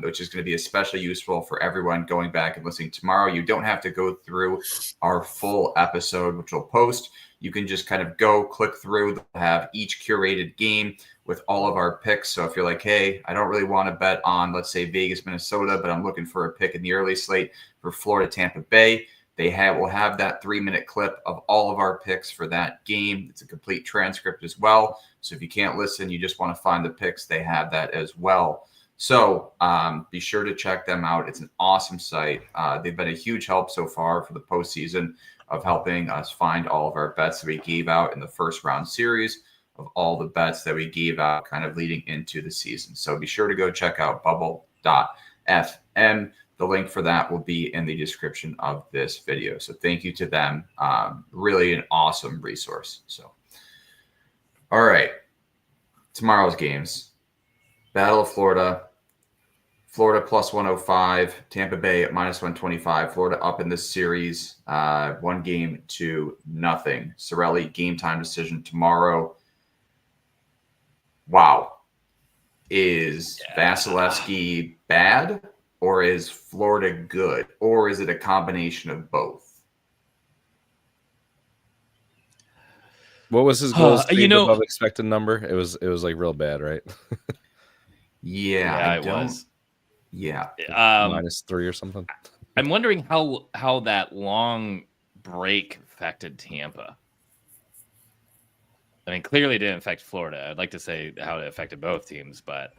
which is going to be especially useful for everyone going back and listening tomorrow. You don't have to go through our full episode, which we'll post. You can just kind of go click through. They'll have each curated game with all of our picks. So if you're like, hey, I don't really want to bet on, let's say, Vegas, Minnesota, but I'm looking for a pick in the early slate for Florida, Tampa Bay, will have that 3-minute clip of all of our picks for that game. It's a complete transcript as well. So if you can't listen, you just want to find the picks, they have that as well. So be sure to check them out. It's an awesome site. They've been a huge help so far for the postseason of helping us find all of our bets that we gave out in the first round series, of all the bets that we gave out kind of leading into the season. So be sure to go check out bubble.fm. The link for that will be in the description of this video. So thank you to them. Really an awesome resource. So, all right. Tomorrow's games. Battle of Florida. Florida plus 105. Tampa Bay at minus 125. Florida up in this series. 1-0. Cirelli game time decision tomorrow. Wow. Is Vasilevsky bad? Or is Florida good? Or is it a combination of both? What was his goals above expected number? It was like real bad, right? Yeah, it was. Yeah. -3 or something. I'm wondering how that long break affected Tampa. I mean, clearly it didn't affect Florida. I'd like to say how it affected both teams, but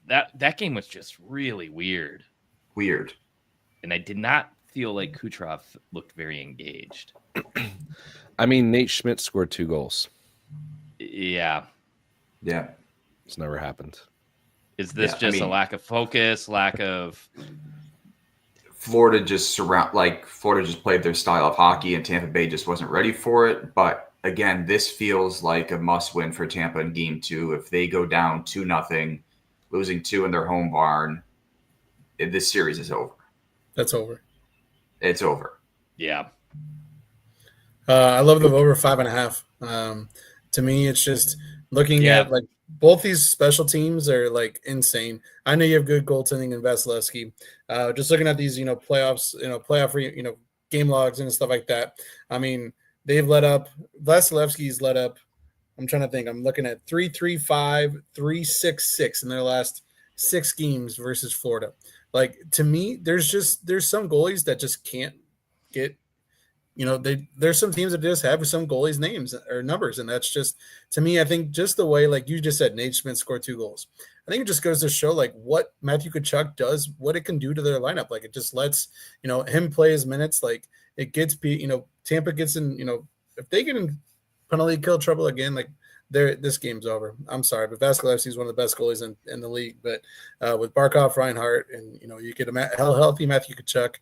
that game was just really weird. And I did not feel like Kucherov looked very engaged. I mean, Nate Schmidt scored 2 goals. Yeah. It's never happened. Is this a lack of focus, lack of Florida just played their style of hockey and Tampa Bay just wasn't ready for it. But again, this feels like a must-win for Tampa in Game 2. If they go down 2-0, losing 2 in their home barn, this series is over. That's over. It's over. Yeah. I love the over 5.5. To me, it's just looking at like both these special teams are like insane. I know you have good goaltending in Vasilevsky. Just looking at these, playoffs, playoff, game logs and stuff like that. I mean, they've let up. Vasilevsky's let up. I'm trying to think. I'm looking at 3-3-5, 3-6-6 in their last 6 games versus Florida. Like, to me, there's some goalies that just can't get. There's some teams that just have some goalies' names or numbers, and that's just, to me, I think just the way, like you just said, Nate Schmidt scored 2 goals. I think it just goes to show like what Matthew Tkachuk does, what it can do to their lineup. Like it just lets him play his minutes. Like it gets Tampa gets in. If they get in penalty kill trouble again, like this game's over. I'm sorry, but Vasilevsky is one of the best goalies in the league. But with Barkov, Reinhart, and you get a healthy Matthew Tkachuk.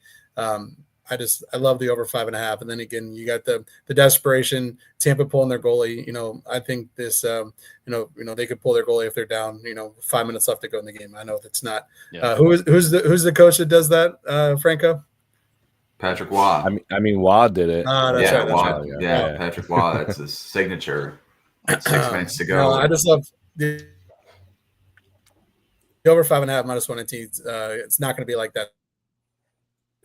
I love the over 5.5. And then again, you got the desperation, Tampa pulling their goalie. I think this, they could pull their goalie if they're down, 5 minutes left to go in the game. I know that's not. Yeah. Who's the coach that does that, Franco? Patrick Waugh. I mean, Waugh did it. That's right. Waugh. Yeah, Patrick Waugh. That's his signature. 6 minutes to go. No, I just love the over 5.5 -1. It's not going to be like that.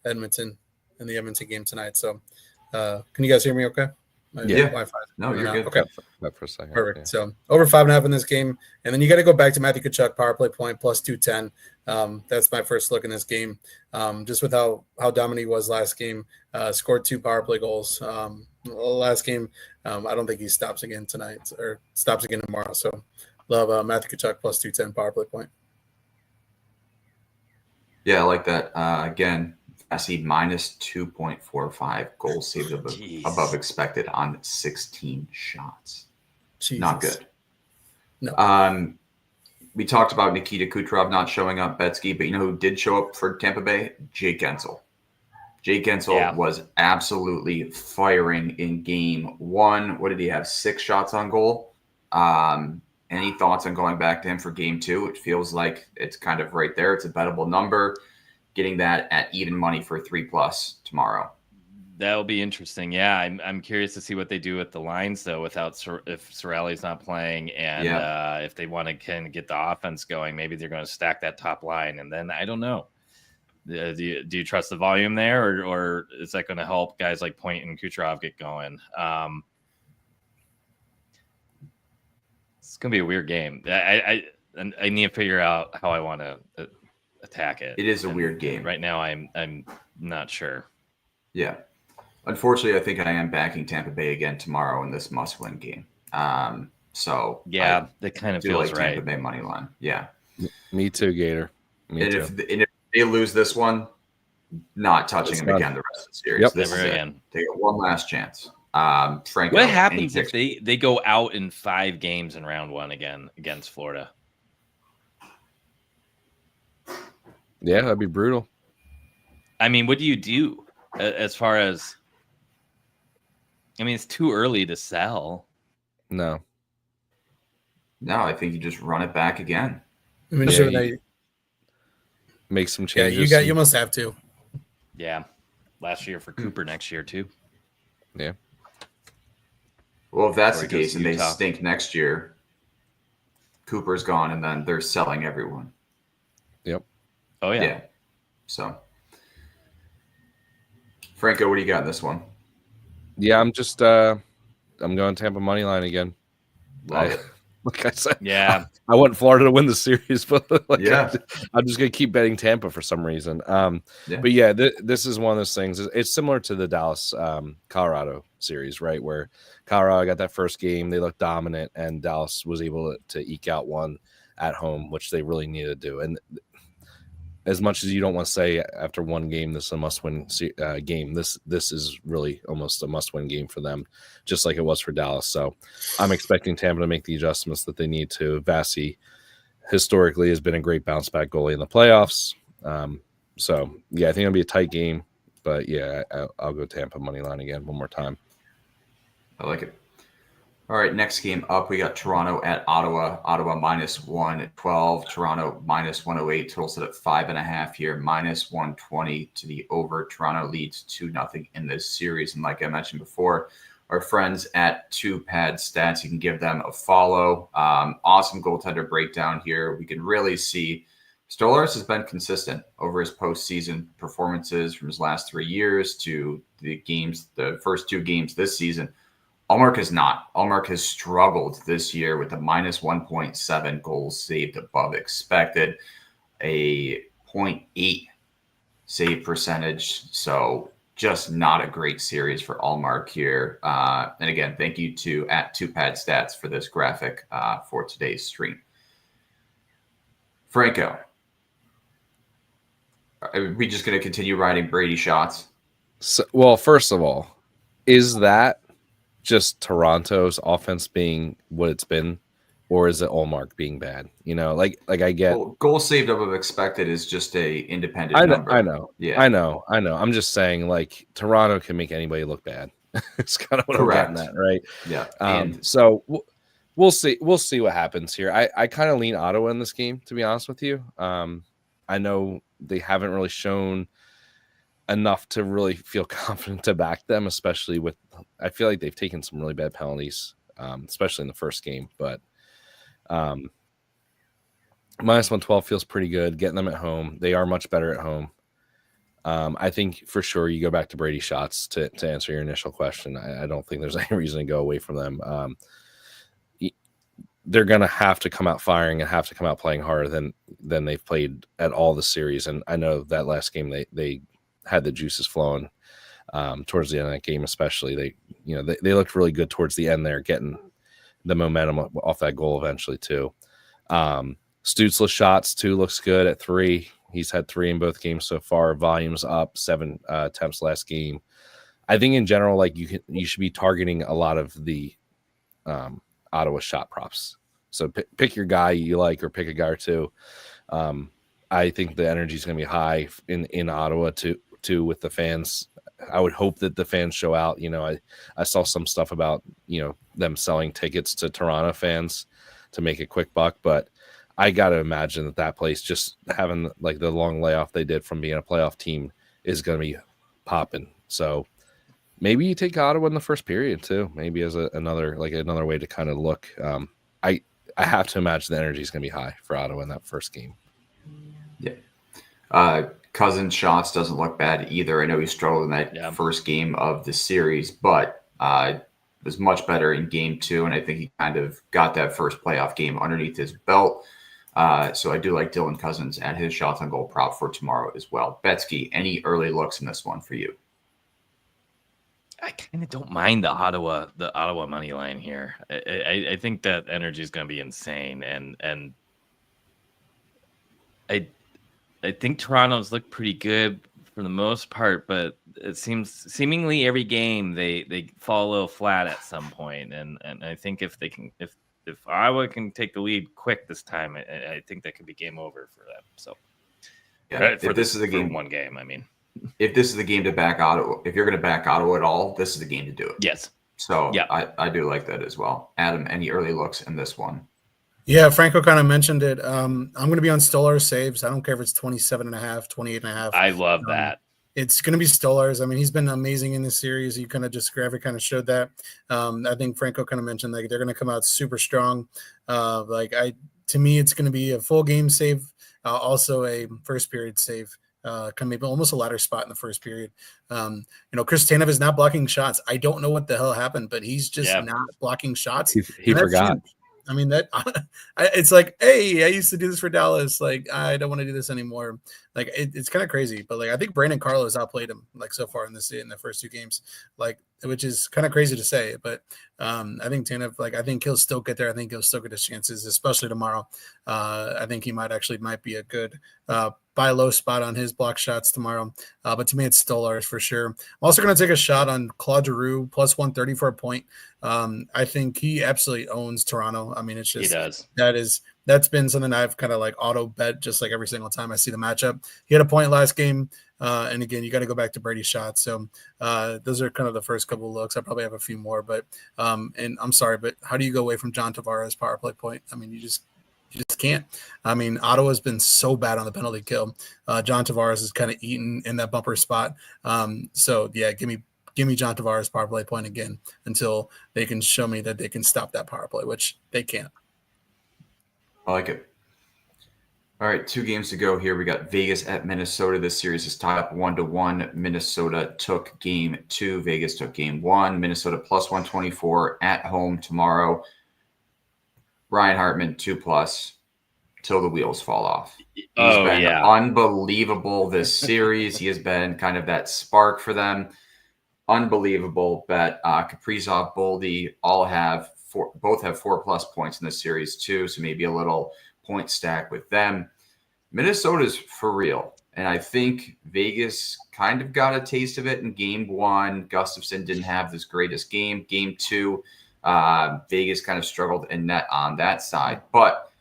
Edmonton. In the Edmonton game tonight. So can you guys hear me okay? Yeah. Wi-Fi. No, you're good. Okay. That for a second. Perfect. Yeah. So over 5.5 in this game, and then you got to go back to Matthew Tkachuk power play point plus 210. That's my first look in this game. Just with how dominant he was last game, scored 2 power play goals. Last game, I don't think he stops again tonight or stops again tomorrow. So love Matthew Tkachuk plus 210 power play point. Yeah, I like that. Again, I see minus 2.45 goals saved above expected on 16 shots. Jesus. Not good. No. We talked about Nikita Kucherov not showing up, Betsky, but you know who did show up for Tampa Bay? Jake Gensel. Jake Gensel was absolutely firing in game 1. What did he have? 6 shots on goal. Any thoughts on going back to him for game 2? It feels like it's kind of right there. It's a bettable number. Getting that at even money for 3+ tomorrow. That'll be interesting. Yeah, I'm curious to see what they do with the lines though, without if Cirelli's not playing, and if they want to kind of get the offense going, maybe they're going to stack that top line, and then I don't know. Do you trust the volume there, or is that going to help guys like Point and Kucherov get going? It's going to be a weird game. I need to figure out how I want to attack it. It is a weird game. Right now, I'm not sure. Yeah. Unfortunately, I think I am backing Tampa Bay again tomorrow in this must-win game. So yeah, that kind of feels like right. Tampa Bay money line. Yeah. Me too, Gator. Me too. If they lose this one, not touching them again the rest of the series. Yep. This Never is again. They get one last chance. Franco, What happens if they go out in 5 games in round 1 again against Florida? Yeah, that'd be brutal. I mean, what do you do as far as? I mean, it's too early to sell. No, I think you just run it back again. I mean, make some changes. You must have to. Yeah, last year for Cooper, next year too. Yeah. Well, if that's the case and they stink next year, Cooper's gone, and then they're selling everyone. Yep. Oh yeah. So, Franco, what do you got in this one? Yeah, I'm just I'm going Tampa money line again. Love it. Like I said, Yeah. I want Florida to win the series, but Yeah. I'm just gonna keep betting Tampa for some reason. Yeah. But yeah, this is one of those things. It's similar to the Dallas Colorado series, right? Where Colorado got that first game, they looked dominant, and Dallas was able to eke out one at home, which they really needed to do. And as much as you don't want to say after one game this is a must-win game, this is really almost a must-win game for them, just like it was for Dallas. So I'm expecting Tampa to make the adjustments that they need to. Vasi historically has been a great bounce-back goalie in the playoffs. So, yeah, I think it'll be a tight game. But, yeah, I'll go Tampa money line again one more time. I like it. All right, next game up, we got Toronto at Ottawa. Ottawa minus 112. Toronto minus 108. Total set at 5.5 here. Minus 120 to the over. Toronto leads 2-0 in this series. And like I mentioned before, our friends at 2Pad Stats, you can give them a follow. Awesome goaltender breakdown here. We can really see Stolarz has been consistent over his postseason performances from his last 3 years to the first 2 games this season. Ullmark is not. Ullmark has struggled this year with a minus 1.7 goals saved above expected, a 0.8 save percentage. So just not a great series for Ullmark here. And again, thank you to at 2Pad Stats for this graphic for today's stream. Franco, are we just going to continue riding Brady shots? So, well, first of all, is that just Toronto's offense being what it's been, or is it Ullmark being bad? You know, like I get goal saved above expected is just a independent number. I know. Yeah, I know. I'm just saying, like, Toronto can make anybody look bad. It's kind of what Correct. I'm getting at, right? Yeah. So we'll see. We'll see what happens here. I kind of lean Ottawa in this game, to be honest with you. I know they haven't really shown enough to really feel confident to back them, especially with, I feel like they've taken some really bad penalties, especially in the first game, but minus 112 feels pretty good. Getting them at home. They are much better at home. I think for sure you go back to Brady shots to answer your initial question. I don't think there's any reason to go away from them. They're going to have to come out firing and have to come out playing harder than they've played at all the series. And I know that last game they had the juices flowing towards the end of that game, especially. They looked really good towards the end there, getting the momentum off that goal eventually too. Stutzle's shots too looks good at 3. He's had 3 in both games so far. Volume's up, 7 attempts last game. I think in general, like you should be targeting a lot of the Ottawa shot props. So pick your guy you like, or pick a guy or two. I think the energy is going to be high in Ottawa too with the fans. I would hope that the fans show out. I saw some stuff about them selling tickets to Toronto fans to make a quick buck, but I got to imagine that place, just having like the long layoff they did from being a playoff team, is going to be popping. So maybe you take Ottawa in the first period too, maybe as another way to kind of look. I have to imagine the energy is going to be high for Ottawa in that first game. Yeah. Cousins' shots doesn't look bad either. I know he struggled in that first game of the series, but was much better in game 2. And I think he kind of got that first playoff game underneath his belt. So I do like Dylan Cousins and his shots on goal prop for tomorrow as well. Betsky, any early looks in this one for you? I kind of don't mind the Ottawa money line here. I think that energy is going to be insane, and I think Toronto's looked pretty good for the most part, but it seemingly every game they fall a little flat at some point, and I think if Iowa can take the lead quick this time, I think that could be game over for them. So yeah, this is a game, one game, I mean. If this is the game to back Ottawa, if you're going to back Ottawa at all, this is the game to do it. Yes. So yeah, I do like that as well. Adam, any early looks in this one? Yeah, Franco kind of mentioned it. I'm going to be on Stolarz saves. I don't care if it's 27.5, 28.5. I love that. It's going to be Stolarz. I mean, he's been amazing in this series. You kind of just Gravik kind of showed that. I think Franco kind of mentioned like they're going to come out super strong. To me, it's going to be a full game save, also a first period save. Maybe almost a ladder spot in the first period. Chris Tanev is not blocking shots. I don't know what the hell happened, but he's just not blocking shots. He forgot. Huge. I mean, it's like, hey, I used to do this for Dallas. Like, I don't want to do this anymore. Like, it's kind of crazy. But like, I think Brandon Carlos outplayed him like so far in the first 2 games, like, which is kind of crazy to say. But I think Tanev, I think he'll still get there. I think he'll still get his chances, especially tomorrow. I think he might be a good buy low spot on his block shots tomorrow. But to me, it's Stolarz for sure. I'm also going to take a shot on Claude Giroux plus 130 for a point. I think he absolutely owns Toronto. I mean, it's just, he does. That's been something I've kind of like auto bet just like every single time I see the matchup. He had a point last game. And again, you got to go back to Brady's shots. So those are kind of the first couple of looks. I probably have a few more, but and I'm sorry, but how do you go away from John Tavares power play point? I mean, you just can't. I mean, Ottawa's been so bad on the penalty kill. John Tavares is kind of eaten in that bumper spot. So yeah, give me John Tavares power play point again until they can show me that they can stop that power play, which they can't. I like it. All right, 2 games to go here. We got Vegas at Minnesota. This series is tied up 1-1. Minnesota took game 2. Vegas took game 1. Minnesota plus 124 at home tomorrow. Ryan Hartman 2+ till the wheels fall off. He's been unbelievable this series. He has been kind of that spark for them. Unbelievable bet. Kaprizov, Boldy both have 4+ points in this series too. So maybe a little point stack with them. Minnesota's for real. And I think Vegas kind of got a taste of it in game 1. Gustafsson didn't have this greatest game. Game 2, Vegas kind of struggled in net on that side. But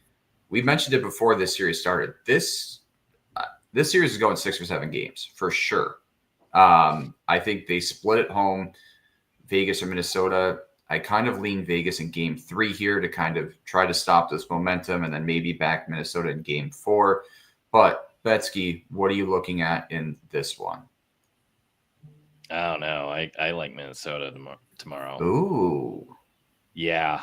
we mentioned it before this series started. This series is going 6 or 7 games for sure. I think they split at home, Vegas or Minnesota. I kind of lean Vegas in game 3 here to kind of try to stop this momentum and then maybe back Minnesota in game 4. But Betsky, what are you looking at in this one? I don't know. I like Minnesota tomorrow. Ooh. Yeah.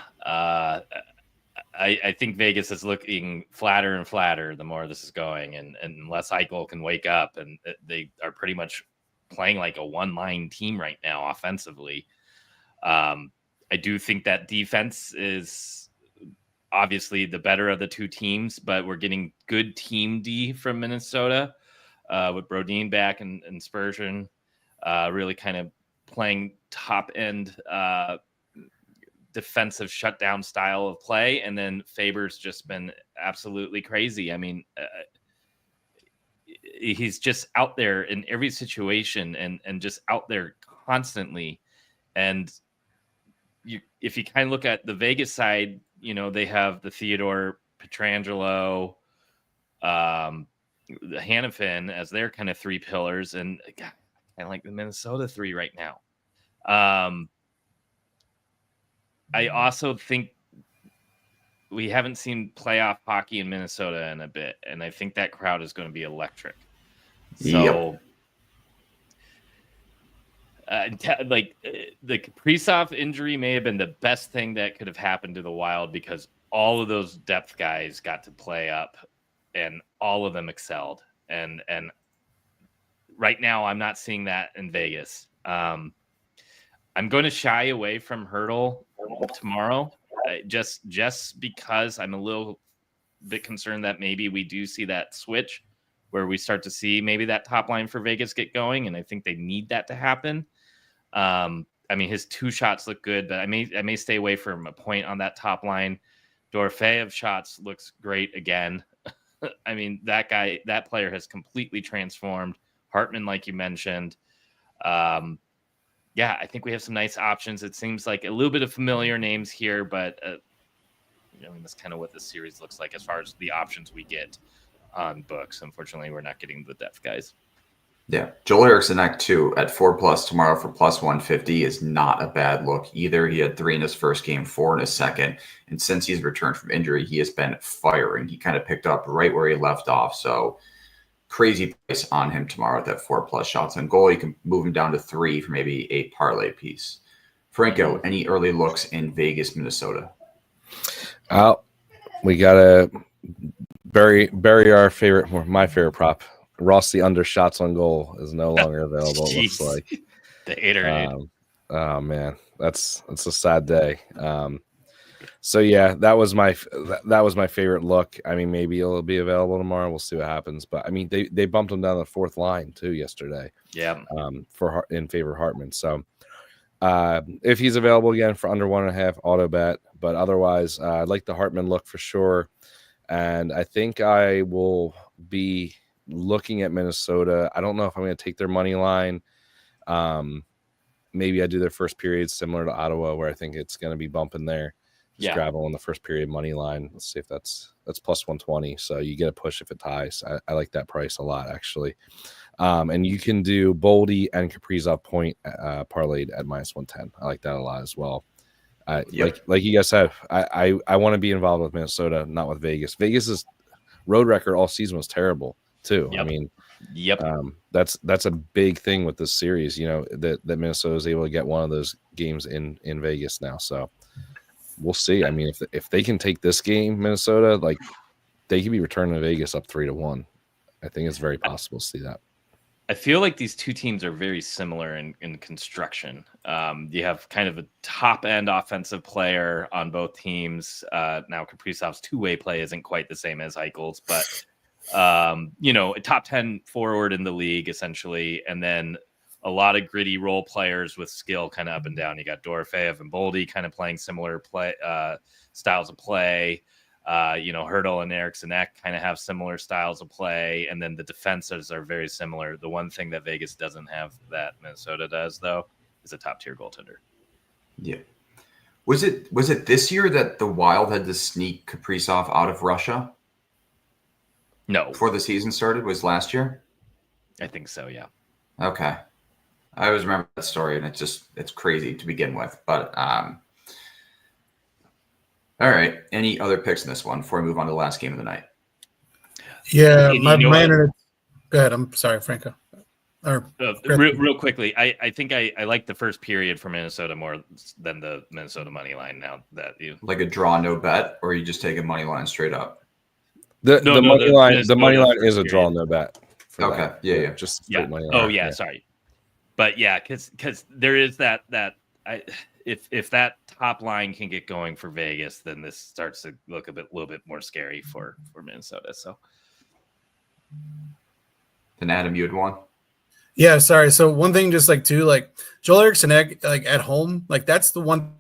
I think Vegas is looking flatter and flatter the more this is going, and unless Eichel can wake up, and they are pretty much playing like a one-line team right now offensively. I do think that defense is obviously the better of the two teams, but we're getting good team D from Minnesota with Brodin back and Spurgeon really kind of playing top-end defensive shutdown style of play, and then Faber's just been absolutely crazy. I mean, he's just out there in every situation and just out there constantly. And if you kind of look at the Vegas side, they have the Theodore Pietrangelo, the Hannafin as their kind of three pillars, and God, I like the Minnesota three right now. I also think we haven't seen playoff hockey in Minnesota in a bit, and I think that crowd is going to be electric. So, the Kaprizov injury may have been the best thing that could have happened to the Wild, because all of those depth guys got to play up, and all of them excelled. And right now, I'm not seeing that in Vegas. I'm going to shy away from Hurdle tomorrow, just because I'm a little bit concerned that maybe we do see that switch where we start to see maybe that top line for Vegas get going, and I think they need that to happen. I mean, his two shots look good, but I may stay away from a point on that top line. Dorofeyev shots looks great again. I mean, that player has completely transformed. Hartman, like you mentioned. Yeah, I think we have some nice options. It seems like a little bit of familiar names here, but that's kind of what this series looks like as far as the options we get on books. Unfortunately, we're not getting the depth guys. Yeah, Joel Eriksson Ek too at 4+ tomorrow for +150 is not a bad look either. He had 3 in his first game, 4 in his second, and since he's returned from injury, he has been firing. He kind of picked up right where he left off, so crazy price on him tomorrow at that 4+ shots on goal. You can move him down to 3 for maybe a parlay piece. Franco, any early looks in Vegas, Minnesota? We gotta bury my favorite prop. Ross, the under shots on goal is no longer available. It looks like the 8 oh man, that's a sad day. So yeah, that was my favorite look. I mean, maybe it'll be available tomorrow. We'll see what happens. But I mean, they bumped him down the 4th line too yesterday. Yeah. In favor of Hartman. So if he's available again for under 1.5, auto bet. But otherwise, I like the Hartman look for sure. And I think I will be looking at Minnesota. I don't know if I'm going to take their money line. Maybe I do their first period similar to Ottawa, where I think it's going to be bumping there. Just grab them on the first period money line. Let's see if that's +120. So you get a push if it ties. I like that price a lot, actually. And you can do Boldy and Kaprizov point parlayed at -110. I like that a lot as well. Like you guys said, I want to be involved with Minnesota, not with Vegas. Vegas's road record all season was terrible too. Yep. I mean, yep. That's a big thing with this series. That Minnesota is able to get one of those games in Vegas now. So we'll see. I mean, if they can take this game, Minnesota, like they could be returning to Vegas up 3-1. I think it's very possible to see that. I feel like these two teams are very similar in construction. You have kind of a top-end offensive player on both teams. Now, Kaprizov's two-way play isn't quite the same as Eichel's, but, a top 10 forward in the league, essentially, and then a lot of gritty role players with skill kind of up and down. You got Dorofeyev and Boldy kind of playing similar play styles of play. Hurdle and Eriksson Ek kind of have similar styles of play, and then the defenses are very similar. The one thing that Vegas doesn't have that Minnesota does, though, is a top-tier goaltender. Yeah. Was it this year that the Wild had to sneak Kaprizov out of Russia? No. Before the season started? Was last year? I think so, yeah. Okay. I always remember that story, and it's crazy to begin with. But all right. Any other picks in this one before we move on to the last game of the night? Yeah, my internet. Go ahead. I'm sorry, Franco. Or real quickly, I think I like the first period for Minnesota more than the Minnesota money line. Now that you like a draw, no bet, or you just take a money line straight up. The money line is a period. draw, no bet. Okay, that. yeah, just straight money line. Oh yeah, sorry, but yeah, because there is that if that top line can get going for Vegas, then this starts to look a little bit more scary for Minnesota. So, then Adam, you had one. Yeah, sorry. So one thing, just like too, like Joel Eriksson, like at home, like that's the one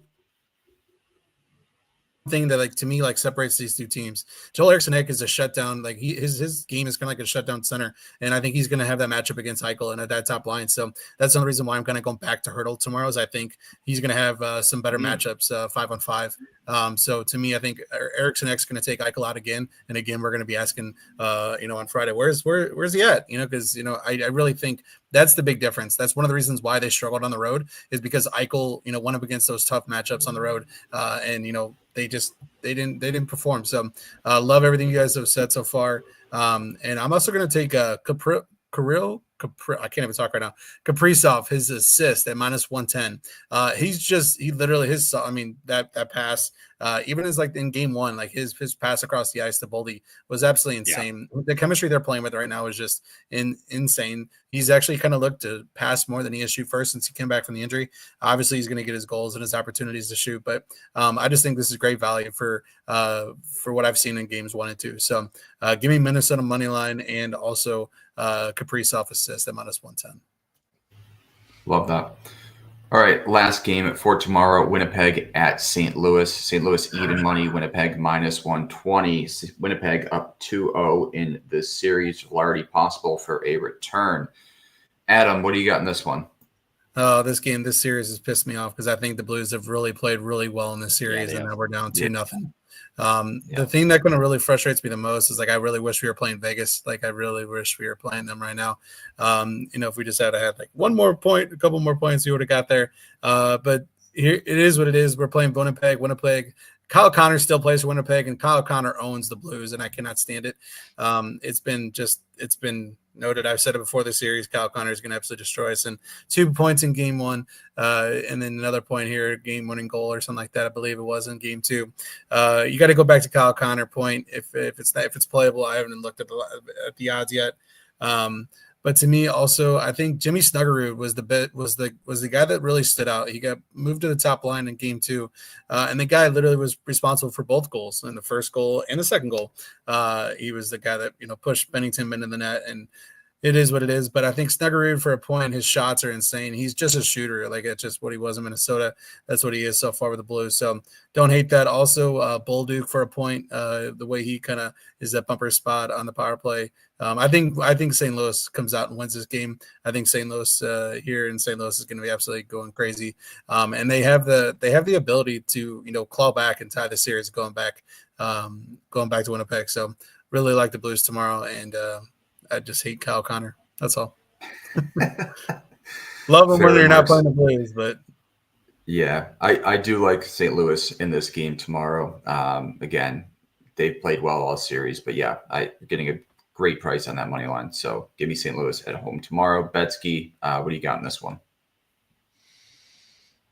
thing that like to me like separates these two teams. Joel Eriksson is a shutdown, like his game is kind of like a shutdown center, and I think he's going to have that matchup against Eichel and at that top line. So that's the reason why I'm kind of going back to Hurdle tomorrow. Is I think he's going to have some better matchups 5-on-5. So to me, I think Eriksson is going to take Eichel out again, and again we're going to be asking on Friday where's he at? Because I really think that's the big difference. That's one of the reasons why they struggled on the road is because Eichel went up against those tough matchups on the road, and they didn't perform. So love everything you guys have said so far. And I'm also going to take I can't even talk right now. Kaprizov, his assist at -110. He literally that pass, even as like in game one, like his pass across the ice to Boldy was absolutely insane. Yeah. The chemistry they're playing with right now is just insane. He's actually kind of looked to pass more than he has shoot first since he came back from the injury. Obviously, he's going to get his goals and his opportunities to shoot, but I just think this is great value for what I've seen in games 1 and 2. So give me Minnesota money line and also Kaprizov assist at -110. Love that. All right, last game for tomorrow, Winnipeg at St. Louis. St. Louis even money, Winnipeg -120. Winnipeg up 2-0 in this series. Flaherty possible for a return. Adam, what do you got in this one? This series has pissed me off because I think the Blues have really played really well in this series, and now we're down 2-0. The thing that kind of really frustrates me the most is like I really wish we were playing Vegas. Like I really wish we were playing them right now. If we just had like one more point, a couple more points, we would have got there. But here it is what it is. We're playing Winnipeg. Kyle Connor still plays for Winnipeg, and Kyle Connor owns the Blues, and I cannot stand it. It's been noted. I've said it before the series. Kyle Connor is going to absolutely destroy us. And 2 points in game 1, and then another point here, game-winning goal or something like that. I believe it was in game 2. You got to go back to Kyle Connor point if it's playable. I haven't looked at the odds yet. But to me, also, I think Jimmy Snuggerud was the guy that really stood out. He got moved to the top line in game 2, and the guy literally was responsible for both goals, in the first goal and the second goal. He was the guy that pushed Bennington into the net, and it is what it is. But I think Snuggerud, for a point, his shots are insane. He's just a shooter. Like, it's just what he was in Minnesota. That's what he is so far with the Blues. So don't hate that. Also, Bolduc for a point, the way he kind of is that bumper spot on the power play. I think St. Louis comes out and wins this game. I think St. Louis here in St. Louis is going to be absolutely going crazy. And they have the ability to claw back and tie the series going back to Winnipeg. So really like the Blues tomorrow, and I just hate Kyle Connor. That's all. Love him when you're not playing the Blues, but yeah, I do like St. Louis in this game tomorrow. Again, they've played well all series, but yeah, I'm getting a great price on that money line. So give me St. Louis at home tomorrow. Betsky, what do you got in this one?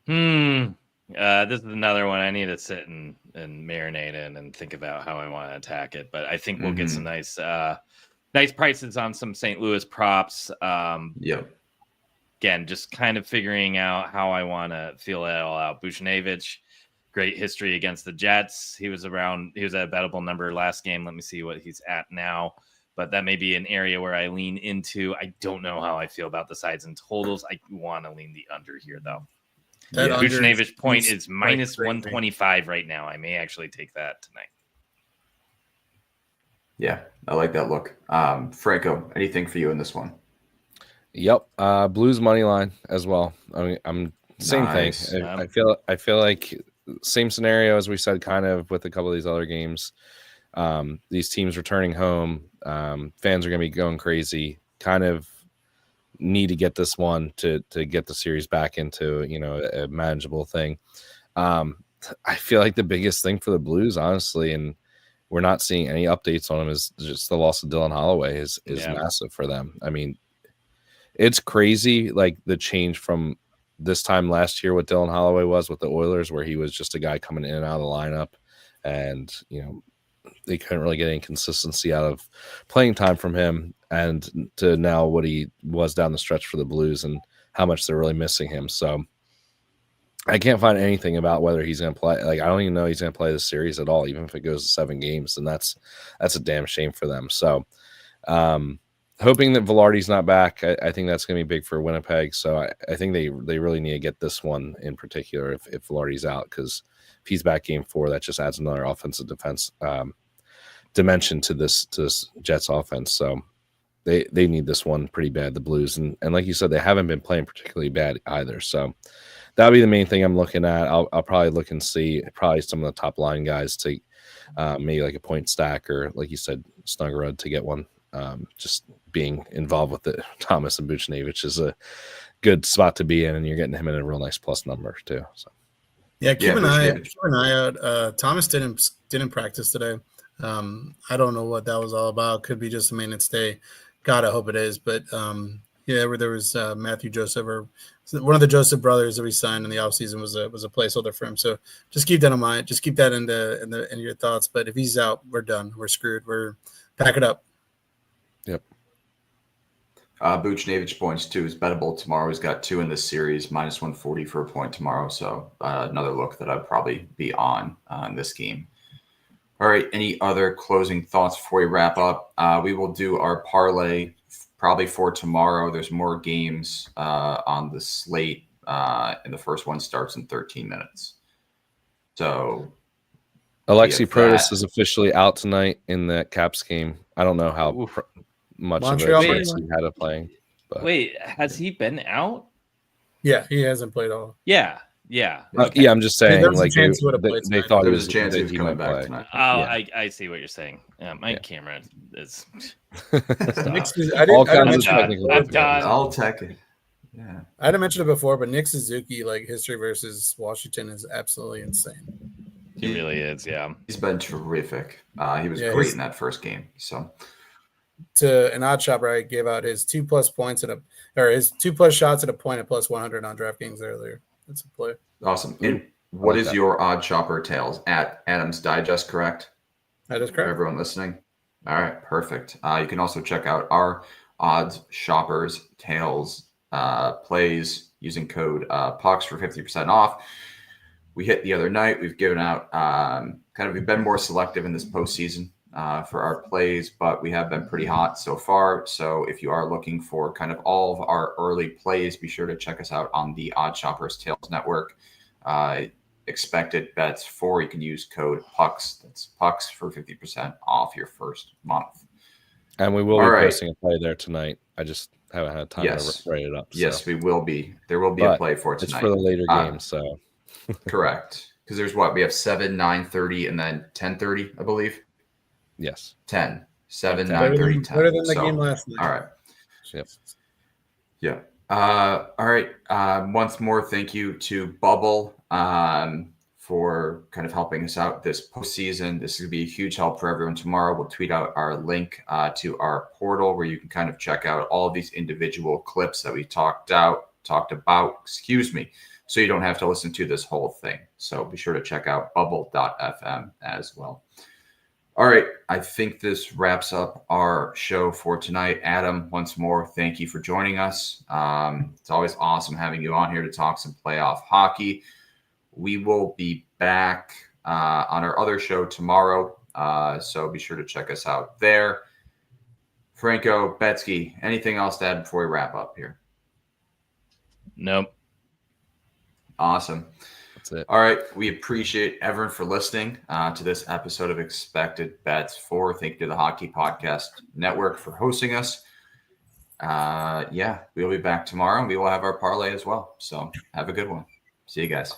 This is another one I need to sit and marinate in and think about how I want to attack it. But I think we'll get some nice prices on some St. Louis props. Again, just kind of figuring out how I want to feel that all out. Buchnevich, great history against the Jets. He was at a bettable number last game. Let me see what he's at now. But that may be an area where I lean into. I don't know how I feel about the sides and totals. I want to lean the under here, though. Buchnevich point is -125 right now. I may actually take that tonight. Yeah, I like that look. Franco, anything for you in this one? Yep, Blues money line as well. I mean, I'm same thing. I feel like same scenario as we said, kind of with a couple of these other games. These teams returning home, fans are going to be going crazy. Kind of need to get this one to get the series back into a manageable thing. I feel like the biggest thing for the Blues, honestly, and we're not seeing any updates on them, is just the loss of Dylan Holloway is massive for them. I mean, it's crazy, like the change from this time last year what Dylan Holloway was with the Oilers, where he was just a guy coming in and out of the lineup, and they couldn't really get any consistency out of playing time from him, and to now what he was down the stretch for the Blues and how much they're really missing him. So I can't find anything about whether he's going to play. Like, I don't even know he's going to play the series at all, even if it goes to 7 games, and that's a damn shame for them. So hoping that Velarde's not back. I think that's going to be big for Winnipeg. So I think they really need to get this one in particular if Velarde's out, because if he's back game 4, that just adds another offensive defense dimension to this Jets offense. So they need this one pretty bad, the Blues. And like you said, they haven't been playing particularly bad either. So that'll be the main thing I'm looking at. I'll probably look and see probably some of the top line guys to maybe like a point stack, or like you said, Snuggerud to get one. Just being involved with it, Thomas and Buchnevich is a good spot to be in, and you're getting him in a real nice plus number too. So yeah, keep an eye out. Thomas didn't practice today. I don't know what that was all about. Could be just a maintenance day. God, I hope it is. But there was Matthew Joseph, or one of the Joseph brothers that we signed in the offseason was a placeholder for him. So just keep that in mind. Just keep that in your thoughts. But if he's out, we're done. We're screwed. We're pack it up. Yep. Buchnevich points 2 is bettable tomorrow. He's got 2 in this series, minus 140 for a point tomorrow. So another look that I'd probably be on in this game. All right. Any other closing thoughts before we wrap up? We will do our parlay probably for tomorrow. There's more games on the slate, and the first one starts in 13 minutes. So Alexi Protas is officially out tonight in the Caps game. I don't know how much Montreal of a chance he had of playing. But. Wait, has he been out? Yeah, he hasn't played all. Yeah. Okay. Yeah, I'm just saying, like they thought there was a chance he was coming back tonight. Oh, yeah. I see what you're saying. My camera is all kinds of technical. I'm done. I'll tech it. Yeah, I hadn't mentioned it before, but Nick Suzuki, like history versus Washington, is absolutely insane. He really is. Yeah, he's been terrific. He was great in that first game. So. To an odd shopper, I gave out his 2+ points his 2+ shots at a point at plus 100 on DraftKings earlier. That's a play. Awesome. And what is your odd shopper tails at Adam's Digest, correct? That is correct. For everyone listening. All right, perfect. You can also check out our odds shoppers tails plays using code PUCKS for 50% off. We hit the other night. We've given out we've been more selective in this postseason for our plays, but we have been pretty hot so far. So if you are looking for kind of all of our early plays, be sure to check us out on the Odd Shoppers Tails Network. Expected bets for, you can use code PUCKS. That's PUCKS for 50% off your first month. And we will be posting a play there tonight. I just haven't had time to write it up. So. Yes, we will be. There will be a play for tonight. It's for the later games, so. Correct. Because there's we have 7, 9:30, and then 10:30, I believe. Yes. 10, 7, 9:30, 10. Better than the game last night. All right. Yep. Yeah. All right. Once more, thank you to Bubble for kind of helping us out this postseason. This is going to be a huge help for everyone tomorrow. We'll tweet out our link to our portal where you can kind of check out all of these individual clips that we talked about, so you don't have to listen to this whole thing. So be sure to check out bubble.fm as well. All right, I think this wraps up our show for tonight. Adam, once more, thank you for joining us. It's always awesome having you on here to talk some playoff hockey. We will be back on our other show tomorrow, so be sure to check us out there. Franco, Betsky, anything else to add before we wrap up here? Nope. Awesome. That's it. All right. We appreciate everyone for listening to this episode of Expected Bets 4. Thank you to the Hockey Podcast Network for hosting us. We'll be back tomorrow, and we will have our parlay as well. So have a good one. See you guys.